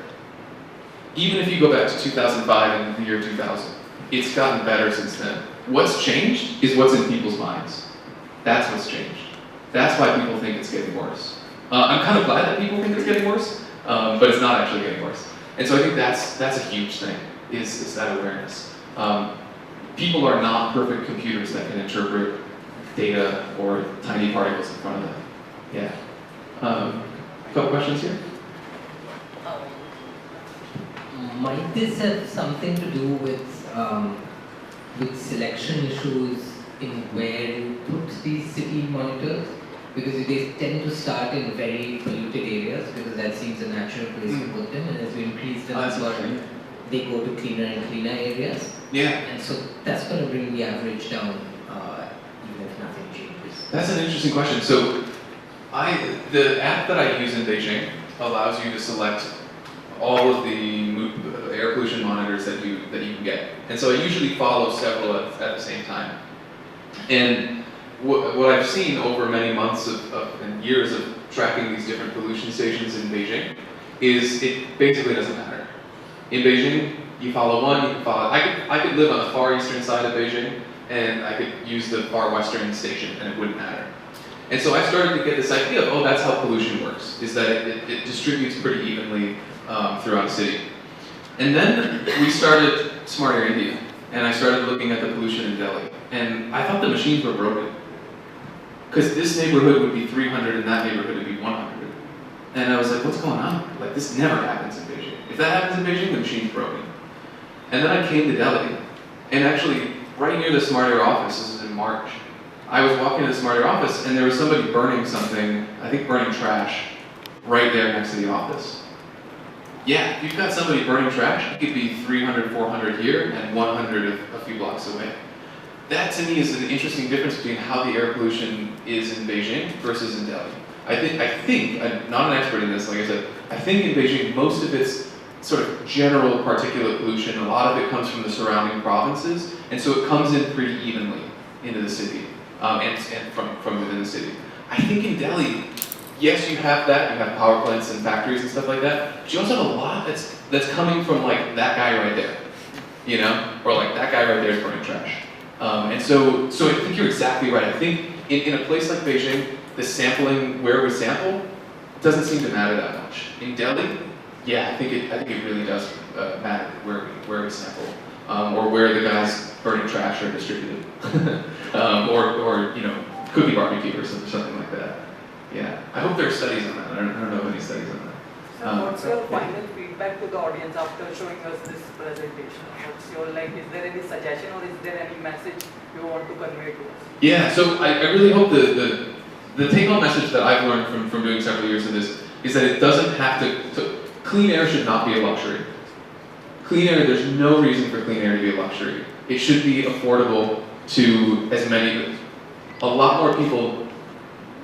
Even if you go back to 2005 and the year 2000, it's gotten better since then. What's changed is what's in people's minds. That's what's changed. That's why people think it's getting worse. I'm kind of glad that people think it's getting worse, but it's not actually getting worse. And so I think that's a huge thing, is that awareness. People are not perfect computers that can interpret data or tiny particles in front of them. Yeah. A couple questions here? Might this have something to do with selection issues in where you put these city monitors? Because they tend to start in very polluted areas because that seems a natural place to put them, and as you increase the number, they go to cleaner and cleaner areas. Yeah. And so that's going to bring the average down, even if nothing changes. That's an interesting question. So the app that I use in Beijing allows you to select all of the air pollution monitors that you can get. And so I usually follow several at the same time. And what I've seen over many months and years of tracking these different pollution stations in Beijing is it basically doesn't matter. In Beijing, you follow one, you can follow. I could live on the far eastern side of Beijing, and I could use the far western station, and it wouldn't matter. And so I started to get this idea of, oh, that's how pollution works, is that it distributes pretty evenly throughout the city. And then we started Smart Air India, and I started looking at the pollution in Delhi. And I thought the machines were broken. Because this neighborhood would be 300 and that neighborhood would be 100. And I was like, what's going on? Like, this never happens in Beijing. If that happens in Beijing, the machine's broken. And then I came to Delhi, and actually, right near the Smart Air office, this is in March, I was walking to the Smart Air office, and there was somebody burning something, I think burning trash, right there next to the office. Yeah, if you've got somebody burning trash, it could be 300, 400 here, and 100 a few blocks away. That to me is an interesting difference between how the air pollution is in Beijing versus in Delhi. I think, I'm not an expert in this, like I said, I think in Beijing most of it's sort of general particulate pollution. A lot of it comes from the surrounding provinces, and so it comes in pretty evenly into the city, and from within the city. I think in Delhi, yes, you have that, you have power plants and factories and stuff like that, but you also have a lot that's coming from like that guy right there, you know? Or like that guy right there is burning trash. And so I think you're exactly right. I think in a place like Beijing, the sampling, where we sample, doesn't seem to matter that much. In Delhi, yeah, I think it really does matter where we sample, or where the guys burning trash are distributed, or you know, cookie barbecue or something like that. Yeah, I hope there are studies on that. I don't know of any studies on that. So what's your final feedback to the audience after showing us this presentation? What's your is there any suggestion or is there any message you want to convey to us? Yeah, so I really hope the take-home message that I've learned from doing several years of this is that it doesn't have to clean air should not be a luxury. Clean air, there's no reason for clean air to be a luxury. It should be affordable to as many, a lot more people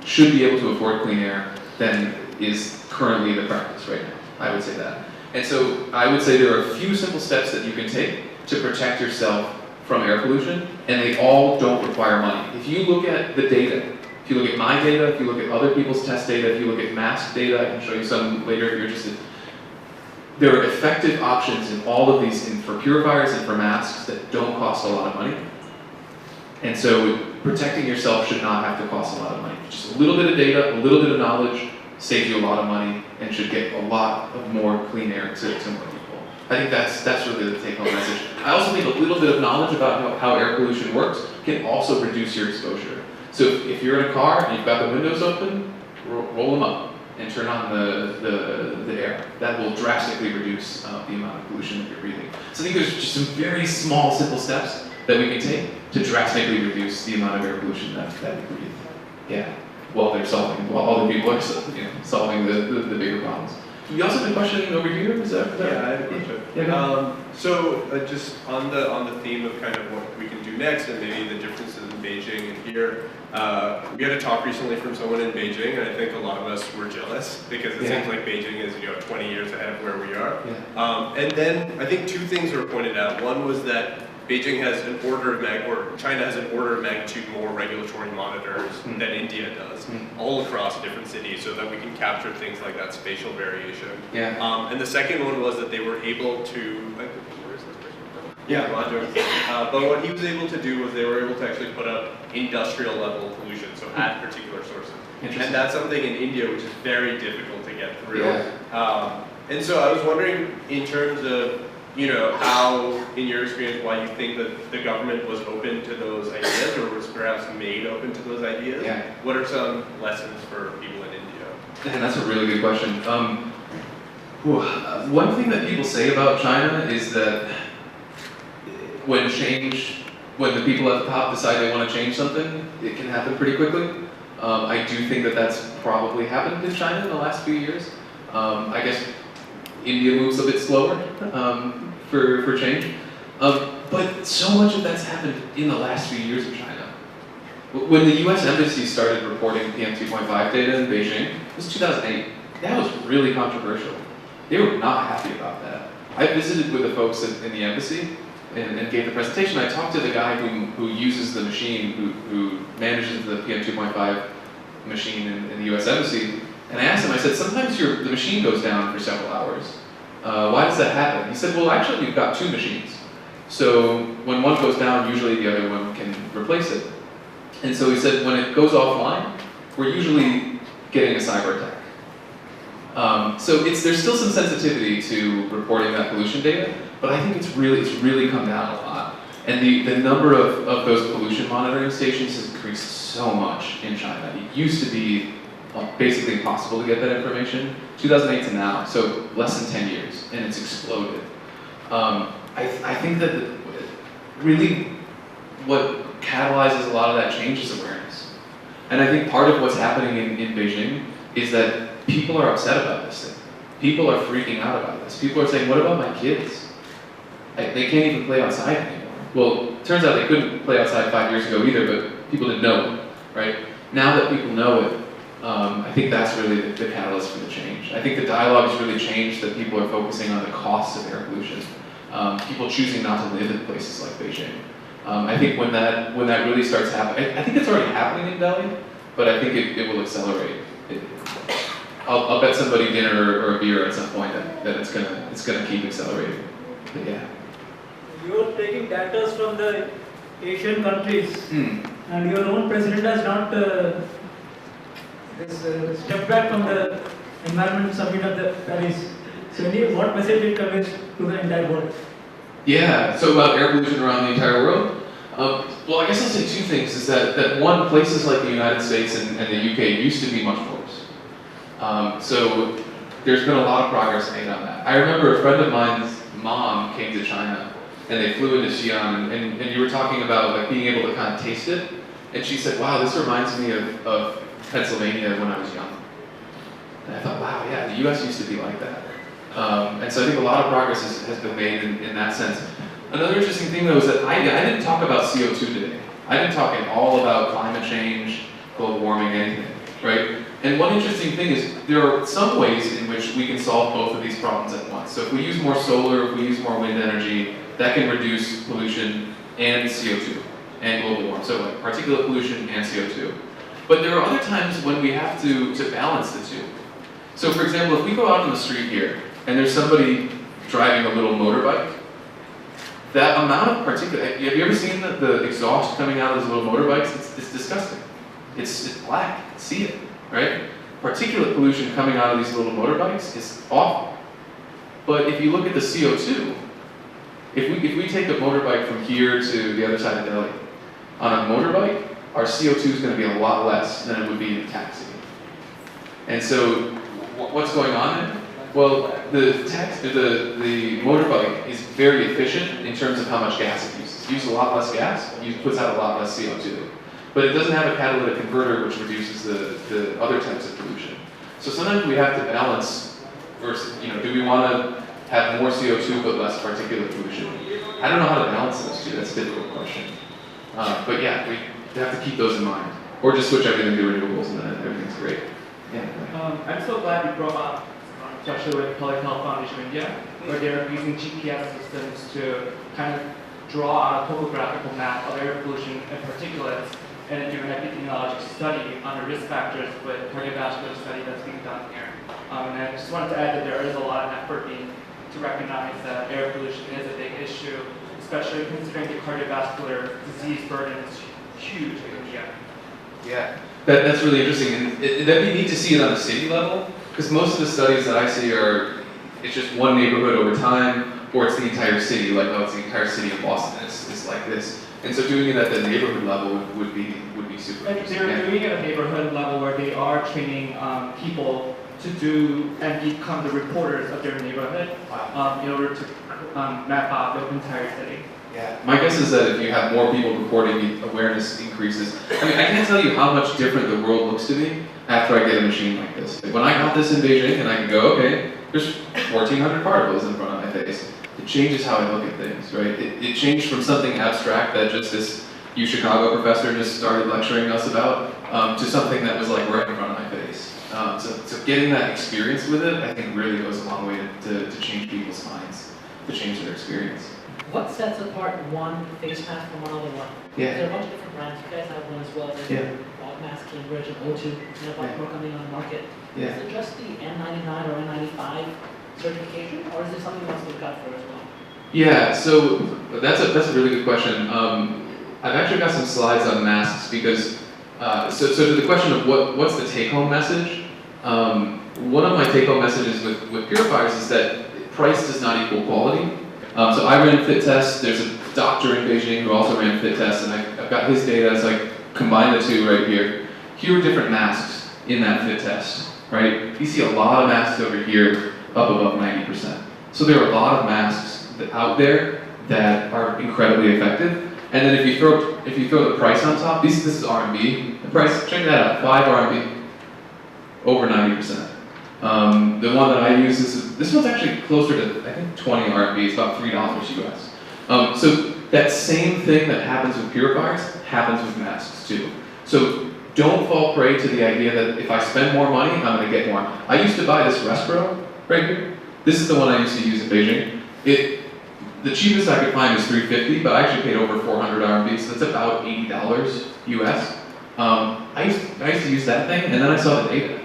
should be able to afford clean air than is currently the practice right now. I would say that. And so I would say there are a few simple steps that you can take to protect yourself from air pollution, and they all don't require money. If you look at the data, if you look at my data, if you look at other people's test data, if you look at mask data, I can show you some later if you're interested. There are effective options in all of these, for purifiers and for masks, that don't cost a lot of money. And so protecting yourself should not have to cost a lot of money. Just a little bit of data, a little bit of knowledge, saves you a lot of money, and should get a lot of more clean air to more people. I think that's really the take-home message. I also think a little bit of knowledge about how air pollution works can also reduce your exposure. So if you're in a car and you've got the windows open, roll them up and turn on the air. That will drastically reduce the amount of pollution that you're breathing. So I think there's just some very small, simple steps that we can take to drastically reduce the amount of air pollution that we breathe. Yeah, while other people are solving the bigger problems. You also have a question over here. Is that? Yeah, I have a question. Yeah, just on the theme of kind of what we can do next, and maybe the differences in Beijing and here. We had a talk recently from someone in Beijing, and I think a lot of us were jealous because it seems like Beijing is 20 years ahead of where we are. Yeah. And then I think two things were pointed out. One was that Beijing has China has an order of magnitude more regulatory monitors than India does, all across different cities, so that we can capture things like that spatial variation. Yeah. And the second one was that they were able to, where is this person from? Yeah, Roger. But what he was able to do was they were able to actually put up industrial level pollution, so at particular sources. And that's something in India which is very difficult to get through. Yeah. And so I was wondering, in terms of how, in your experience, why you think that the government was open to those ideas, or was perhaps made open to those ideas? Yeah. What are some lessons for people in India? And that's a really good question. One thing that people say about China is that when the people at the top decide they want to change something, it can happen pretty quickly. I do think that that's probably happened in China in the last few years. I guess India moves a bit slower for change. But so much of that's happened in the last few years of China. When the US Embassy started reporting PM 2.5 data in Beijing, it was 2008. That was really controversial. They were not happy about that. I visited with the folks in the embassy and gave the presentation. I talked to the guy who uses the machine, who manages the PM 2.5 machine in the US Embassy. And I asked him, I said, sometimes the machine goes down for several hours. Why does that happen? He said, well, actually, we've got two machines. So when one goes down, usually the other one can replace it. And so he said, when it goes offline, we're usually getting a cyber attack. So there's still some sensitivity to reporting that pollution data, but I think it's really come down a lot. And the number of those pollution monitoring stations has increased so much in China. It used to be basically impossible to get that information, 2008 to now, so less than 10 years, and it's exploded. I think that really what catalyzes a lot of that change is awareness. And I think part of what's happening in Beijing is that people are upset about this thing. People are freaking out about this. People are saying, what about my kids? They can't even play outside anymore. Well, it turns out they couldn't play outside 5 years ago either, but people didn't know it, right? Now that people know it, I think that's really the catalyst for the change. I think the dialogue has really changed, that people are focusing on the costs of air pollution. People choosing not to live in places like Beijing. I think when that really starts happening, I think it's already happening in Delhi, but I think it will accelerate. I'll bet somebody dinner or a beer at some point that it's gonna keep accelerating. But yeah. You're taking data from the Asian countries, and your own president has not stepped back from the environment summit of the Paris. So what message it conveys to the entire world? Yeah, so about air pollution around the entire world. Well, I guess I'll say two things. Is that one, places like the United States and the UK used to be much worse. So there's been a lot of progress made on that. I remember a friend of mine's mom came to China, and they flew into Xi'an, and you were talking about like being able to kind of taste it, and she said, "Wow, this reminds me of Pennsylvania when I was young." And I thought, wow, yeah, the U.S. used to be like that. And so I think a lot of progress has been made in that sense. Another interesting thing though is that I didn't talk about CO2 today. I didn't talk at all about climate change, global warming, anything, right? And one interesting thing is there are some ways in which we can solve both of these problems at once. So if we use more solar, if we use more wind energy, that can reduce pollution and CO2 and global warming. So like particulate pollution and CO2. But there are other times when we have to balance the two. So for example, if we go out on the street here and there's somebody driving a little motorbike, that amount of particulate, have you ever seen the exhaust coming out of those little motorbikes? It's disgusting. It's black, see it, right? Particulate pollution coming out of these little motorbikes is awful. But if you look at the CO2, if we take a motorbike from here to the other side of Delhi, on a motorbike, our CO2 is going to be a lot less than it would be in a taxi. And so, what's going on there? Well, the motorbike is very efficient in terms of how much gas it uses. It uses a lot less gas, it puts out a lot less CO2. But it doesn't have a catalytic converter which reduces the other types of pollution. So sometimes we have to balance versus, do we want to have more CO2 but less particulate pollution? I don't know how to balance those two, that's a difficult question. But yeah, we have to keep those in mind. Or just switch everything to renewables and then everything's great. Yeah. I'm so glad you brought up, especially with Public Health Foundation of India, where they're using GPS systems to kind of draw out a topographical map of air pollution and particulates and do an epidemiologic study on the risk factors with cardiovascular study that's being done here. And I just wanted to add that there is a lot of effort being to recognize that air pollution is a big issue, especially considering the cardiovascular disease burden is huge in India. Yeah, that's really interesting, and that'd be neat to see it on the city level, because most of the studies that I see it's just one neighborhood over time, or it's the entire city, like, oh, it's the entire city of Boston, it's like this. And so doing it at the neighborhood level would be super interesting. They're doing it at a neighborhood level where they are training people to do and become the reporters of their neighborhood in order to map out the entire city. Yeah. My guess is that if you have more people reporting, awareness increases. I mean, I can't tell you how much different the world looks to me after I get a machine like this. Like when I got this in Beijing and I can go, okay, there's 1,400 particles in front of my face. It changes how I look at things, right? It changed from something abstract that just this UChicago professor just started lecturing us about to something that was like right in front of my face. So getting that experience with it, I think really goes a long way to change people's minds, to change their experience. What sets apart one face mask from another one? Yeah. There are a bunch of different brands. You guys have one as well. There's Mask, Cambridge, and O2, and a bunch more coming on the market. Yeah. Is it just the N99 or N95 certification, or is there something else to look out for as well? Yeah, so that's a really good question. I've actually got some slides on masks because, so to the question of what's the take-home message, one of my take-home messages with purifiers is that price does not equal quality. So I ran fit tests. There's a doctor in Beijing who also ran fit tests, and I've got his data, so I combine the two right here. Here are different masks in that fit test, right? You see a lot of masks over here, up above 90%. So there are a lot of masks out there that are incredibly effective. And then if you throw the price on top, this is RMB. The price, check that out, 5 RMB, over 90%. The one that I use, this one's actually closer to, I think, 20 RMB, it's about $3 US. So that same thing that happens with purifiers happens with masks too. So don't fall prey to the idea that if I spend more money, I'm going to get more. I used to buy this Respiro right here. This is the one I used to use in Beijing. The cheapest I could find was $350, but I actually paid over 400 RMB, so that's about $80 US. I used to use that thing, and then I saw the data.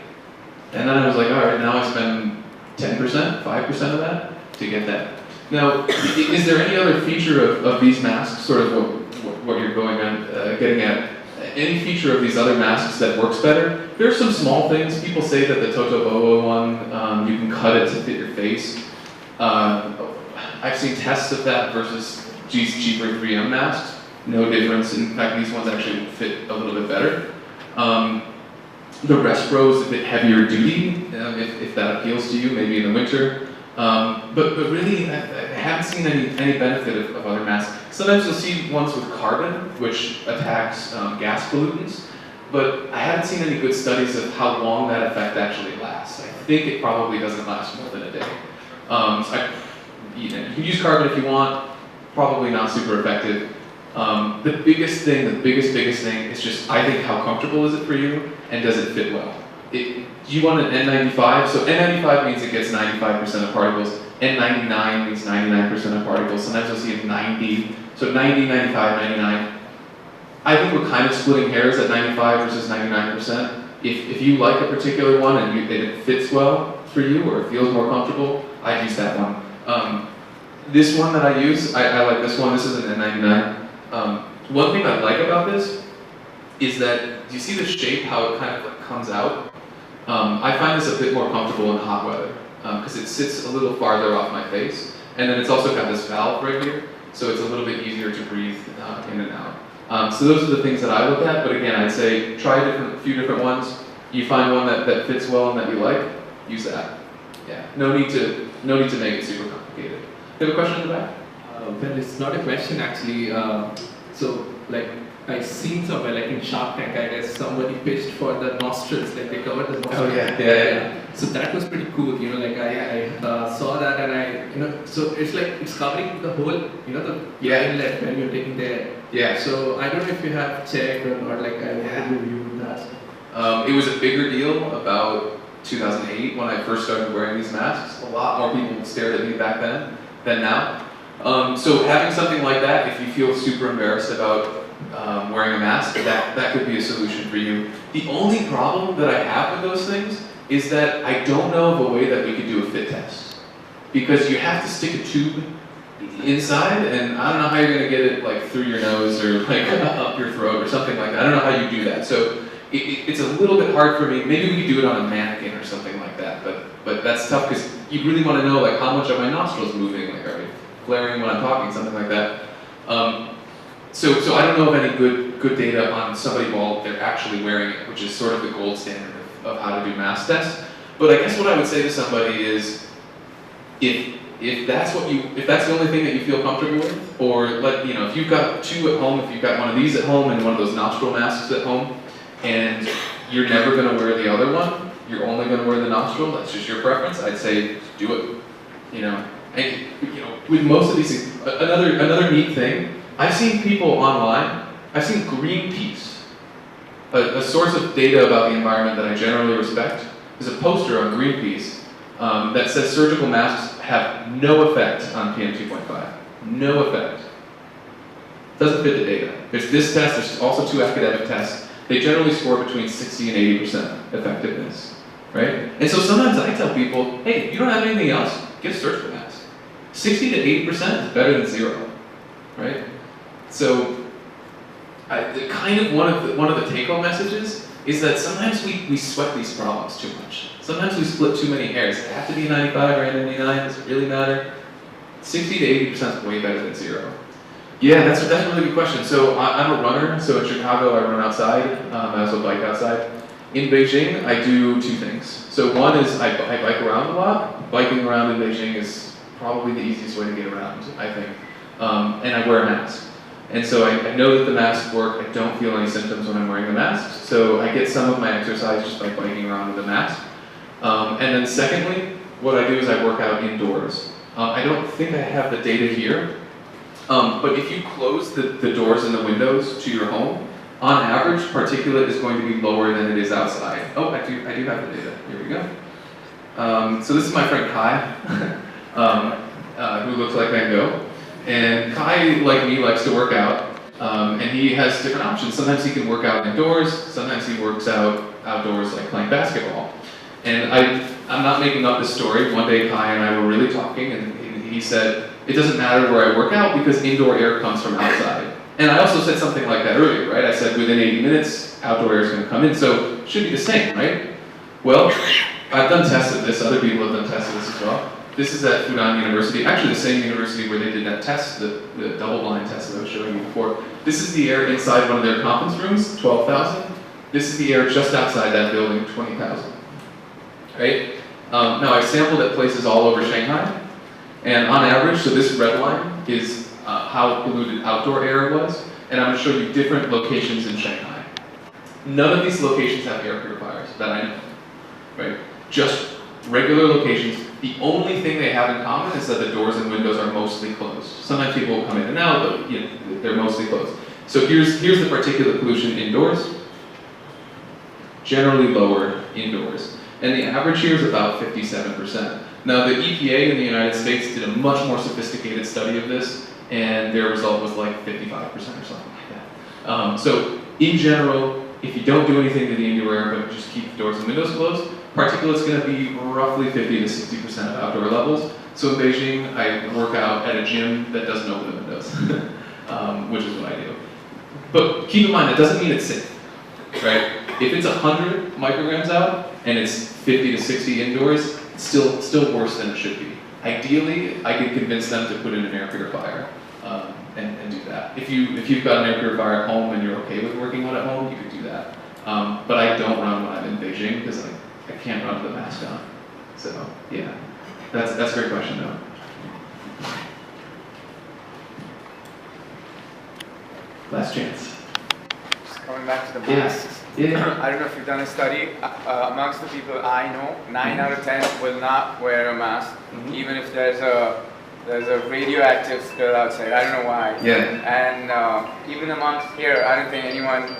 And then I was like, all right, now I spend 10%, 5% of that to get that. Now, is there any other feature of these masks, sort of what you're getting at? Any feature of these other masks that works better? There are some small things. People say that the Totoboa one, you can cut it to fit your face. I've seen tests of that versus cheaper 3M masks. no difference. In fact, these ones actually fit a little bit better. The Respro is a bit heavier duty, if that appeals to you, maybe in the winter. But really, I haven't seen any benefit of other masks. Sometimes you'll see ones with carbon, which attacks gas pollutants, but I haven't seen any good studies of how long that effect actually lasts. I think it probably doesn't last more than a day. You can use carbon if you want, probably not super effective. The biggest thing is just, I think, how comfortable is it for you, and does it fit well? Do you want an N95? So N95 means it gets 95% of particles. N99 means 99% of particles. Sometimes you'll see it 90. So 90, 95, 99. I think we're kind of splitting hairs at 95 versus 99%. If you like a particular one and it fits well for you, or it feels more comfortable, I'd use that one. This one that I use, I like this one. This is an N99. One thing I like about this is that, do you see the shape, how it kind of like comes out? I find this a bit more comfortable in hot weather because it sits a little farther off my face, and then it's also got this valve right here, so it's a little bit easier to breathe in and out. So those are the things that I look at, but again, I'd say try a few different ones. You find one that fits well and that you like, use that. Yeah, no need to make it super complicated. You have a question in the back? Well, it's not a question actually. So like, I've seen somewhere, like in Shark Tank, I guess somebody pitched for the nostrils, like they covered the nostrils. Oh yeah. So that was pretty cool, like I saw that, and so it's like, it's covering the whole, the inlet when you're taking the air. Yeah. So I don't know if you have checked or not, like I wanted to review that. It was a bigger deal about 2008 when I first started wearing these masks. A lot more people stared at me back then than now. So having something like that, if you feel super embarrassed about wearing a mask, that could be a solution for you. The only problem that I have with those things is that I don't know of a way that we could do a fit test. Because you have to stick a tube inside, and I don't know how you're going to get it like through your nose or like up your throat or something like that. I don't know how you do that. So it's a little bit hard for me. Maybe we could do it on a mannequin or something like that. But that's tough because you really want to know like how much are my nostrils moving, like are they flaring when I'm talking, something like that. So I don't know of any good data on somebody while they're actually wearing it, which is sort of the gold standard of how to do mask tests. But I guess what I would say to somebody is, if that's the only thing that you feel comfortable with, or if you've got two at home, if you've got one of these at home and one of those nostril masks at home, and you're never going to wear the other one, you're only going to wear the nostril, that's just your preference, I'd say do it. And with most of these things, another neat thing, I've seen people online, I've seen Greenpeace, a source of data about the environment that I generally respect. There's a poster on Greenpeace that says surgical masks have no effect on PM 2.5. No effect. Doesn't fit the data. There's this test, there's also two academic tests. They generally score between 60 and 80% effectiveness, right? And so sometimes I tell people, hey, you don't have anything else, get a surgical mask. 60 to 80% is better than zero, right? So, kind of one of the take-home messages is that sometimes we sweat these problems too much. Sometimes we split too many hairs. Does it have to be 95 or 99? Does it really matter? 60 to 80% is way better than zero. Yeah, that's a really good question. So I'm a runner. So in Chicago, I run outside. I also bike outside. In Beijing, I do two things. So one is I bike around a lot. Biking around in Beijing is probably the easiest way to get around, I think. And I wear a mask. And so I know that the masks work. I don't feel any symptoms when I'm wearing the mask. So I get some of my exercise just by biking around with a mask. And then secondly, what I do is I work out indoors. I don't think I have the data here, but if you close the doors and the windows to your home, on average, particulate is going to be lower than it is outside. Oh, I do have the data. Here we go. So this is my friend Kai, who looks like Van Gogh. And Kai, like me, likes to work out, and he has different options. Sometimes he can work out indoors, sometimes he works out outdoors, like playing basketball. And I'm not making up this story. One day Kai and I were really talking, and he said, it doesn't matter where I work out because indoor air comes from outside. And I also said something like that earlier, right? I said within 80 minutes, outdoor air is going to come in, so it should be the same, right? Well, I've done tests of this, other people have done tests of this as well. This is at Fudan University, actually the same university where they did that test, the double-blind test that I was showing you before. This is the air inside one of their conference rooms, 12,000. This is the air just outside that building, 20,000. Right? Now I sampled at places all over Shanghai, and on average, so this red line is how polluted outdoor air was, and I'm going to show you different locations in Shanghai. None of these locations have air purifiers that I know, right? Just regular locations. The only thing they have in common is that the doors and windows are mostly closed. Sometimes people will come in and out, but you know, they're mostly closed. So here's the particulate pollution indoors, generally lower indoors. And the average here is about 57%. Now the EPA in the United States did a much more sophisticated study of this, and their result was like 55% or something like that. So in general, if you don't do anything to the indoor air, but just keep the doors and windows closed, particulate's going to be roughly 50 to 60% of outdoor levels. So in Beijing, I work out at a gym that doesn't open the windows, which is what I do. But keep in mind, that doesn't mean it's safe, right? If it's 100 micrograms out and it's 50 to 60 indoors, it's still worse than it should be. Ideally, I could convince them to put in an air purifier and do that. If you've got an air purifier at home and you're okay with working out at home, you could do that. But I don't run when I'm in Beijing because I can't run with a mask on. So yeah, that's a great question though. Last chance. Just coming back to the masks. Yeah. I don't know if you've done a study. Amongst the people I know, 9 out of 10 will not wear a mask, even if there's a radioactive spill outside. I don't know why. Yeah. And even amongst here, I don't think anyone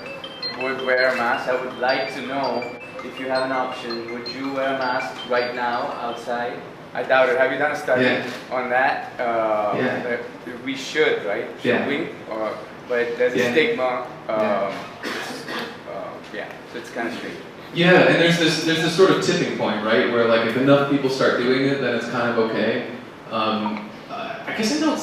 would wear a mask. I would like to know, if you have an option, would you wear a mask right now outside? I doubt it. Have you done a study on that? That we should, right? Should we? But there's a stigma. So it's kind of strange. Yeah, and there's this sort of tipping point, right? Where like if enough people start doing it, then it's kind of okay. I guess I know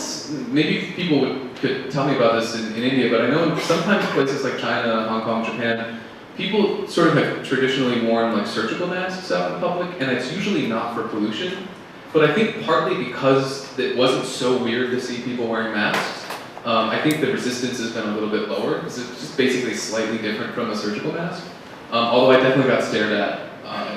maybe people could tell me about this in India, but I know sometimes places like China, Hong Kong, Japan, people sort of have traditionally worn like surgical masks out in public, and it's usually not for pollution. But I think partly because it wasn't so weird to see people wearing masks, I think the resistance has been a little bit lower because it's just basically slightly different from a surgical mask. Although I definitely got stared at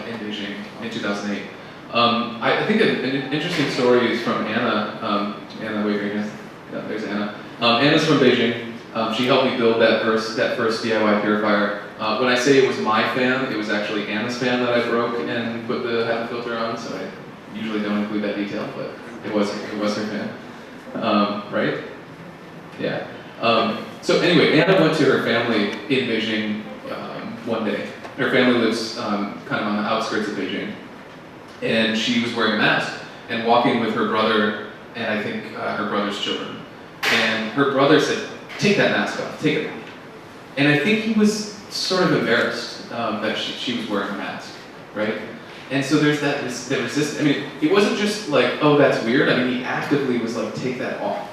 in Beijing in 2008. I think an interesting story is from Anna. Anna, wave your hand. Yeah, there's Anna. Anna's from Beijing. She helped me build that first DIY purifier. When I say it was my fan, it was actually Anna's fan that I broke and put the HEPA filter on. So I usually don't include that detail, but it was her fan, right? Yeah. So anyway, Anna went to her family in Beijing one day. Her family lives kind of on the outskirts of Beijing. And she was wearing a mask and walking with her brother and I think her brother's children. And her brother said, "Take that mask off, take it off." And I think he was sort of embarrassed that she was wearing a mask, right? And so there's that resistance. I mean, it wasn't just like, oh, that's weird. I mean, he actively was like, take that off,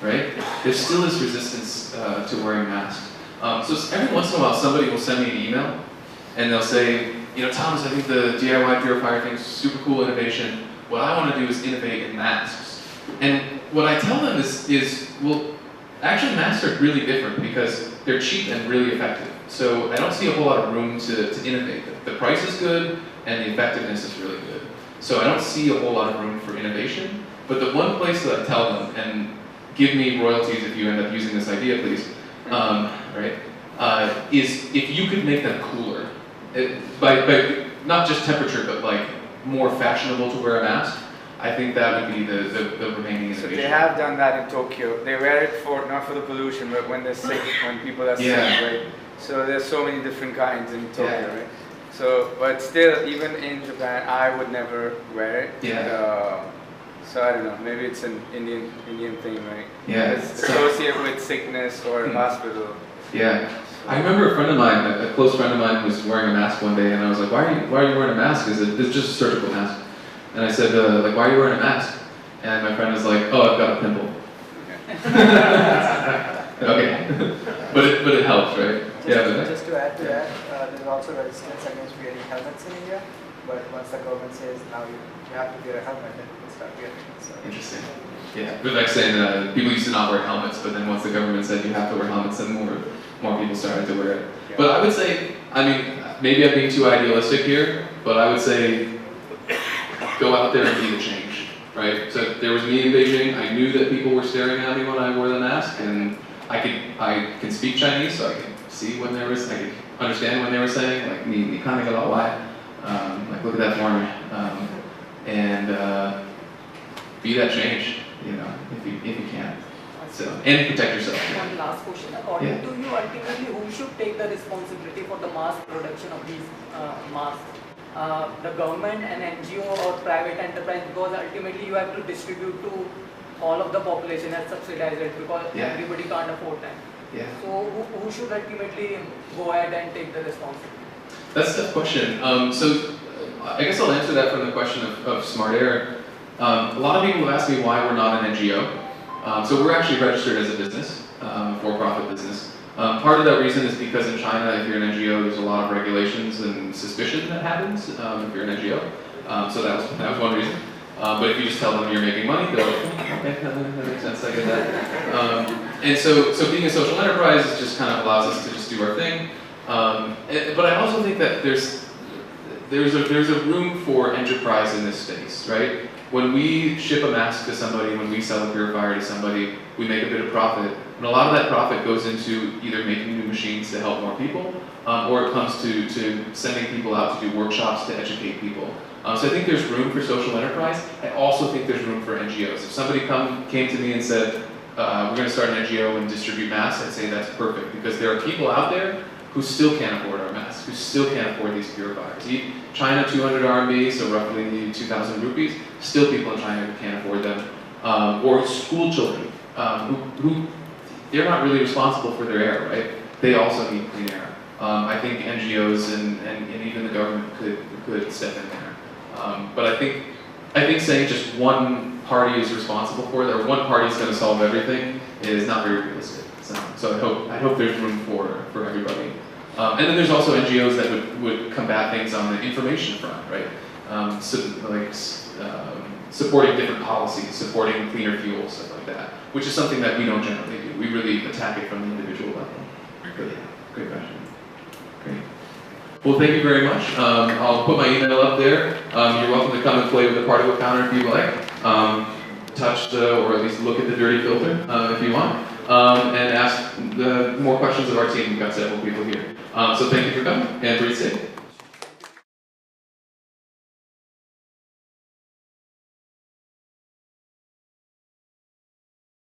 right? There's still this resistance to wearing masks. So every once in a while, somebody will send me an email, and they'll say, you know, Thomas, I think the DIY purifier thing is super cool innovation. What I want to do is innovate in masks. And what I tell them is, well, actually masks are really different because they're cheap and really effective. So I don't see a whole lot of room to innovate. The price is good, and the effectiveness is really good. So I don't see a whole lot of room for innovation. But the one place that I tell them, and give me royalties if you end up using this idea, please, is if you could make them cooler, by not just temperature, but like more fashionable to wear a mask, I think that would be the remaining innovation. So they have done that in Tokyo. They wear it not for the pollution, but when they're sick, when people are sick, right? So there's so many different kinds in Tokyo, right? So, but still, even in Japan, I would never wear it. So I don't know, maybe it's an Indian thing, right? Yeah. It's associated with sickness or hospital. Yeah. I remember a friend of mine, a close friend of mine, was wearing a mask one day, and I was like, why are you wearing a mask? It's just a surgical mask. And I said, like, why are you wearing a mask? And my friend was like, oh, I've got a pimple. Okay. but it helps, right? Just to add to that, there's also resistance against wearing helmets in India. but once the government says now you have to wear a helmet, then people start wearing it. So. Interesting. Yeah, but like saying people used to not wear helmets, but then once the government said you have to wear helmets, then more people started to wear it. Yeah. But I would say, I mean, maybe I'm being too idealistic here, but I would say go out there and be the change, right? So there was me in Beijing. I knew that people were staring at me when I wore the mask, and I can speak Chinese, so I could see when I could understand when they were saying, like, me kind of got why, like, look at that for me, and be that change, you know, if you can. So, and protect yourself. One last question. According to you, ultimately, who should take the responsibility for the mass production of these masks? The government, an NGO, or private enterprise? Because ultimately, you have to distribute to all of the population and subsidize it because everybody can't afford them. Yeah. So, who should ultimately go ahead and take the responsibility? That's the question. So, I guess I'll answer that from the question of Smart Air. A lot of people ask me why we're not an NGO. So we're actually registered as a business, for-profit business. Part of that reason is because in China, if you're an NGO, there's a lot of regulations and suspicion that happens if you're an NGO. So that was one reason. But if you just tell them you're making money, they're like, okay, that makes sense, I get that. And so being a social enterprise just kind of allows us to just do our thing. But I also think that there's a room for enterprise in this space, right? When we ship a mask to somebody, when we sell a purifier to somebody, we make a bit of profit. And a lot of that profit goes into either making new machines to help more people, or it comes to sending people out to do workshops to educate people. So I think there's room for social enterprise. I also think there's room for NGOs. If somebody came to me and said, we're going to start an NGO and distribute masks, I'd say that's perfect, because there are people out there who still can't afford our masks, who still can't afford these purifiers. China, 200 RMB, so roughly 2,000 rupees, still people in China who can't afford them. Or school children, who they're not really responsible for their air, right? They also need clean air. I think NGOs and even the government could step in there. But I think saying just one party is responsible for it, or one party is going to solve everything, is not very realistic. So I hope there's room for everybody. And then there's also NGOs that would combat things on the information front, right? Supporting different policies, supporting cleaner fuels, stuff like that, which is something that we don't generally do. We really attack it from the individual level. But yeah, great question. Great. Well, thank you very much. I'll put my email up there. You're welcome to come and play with the particle counter if you like. Touch or at least look at the dirty filter if you want. And ask more questions of our team. We've got several people here. So thank you for coming, and breathe safe.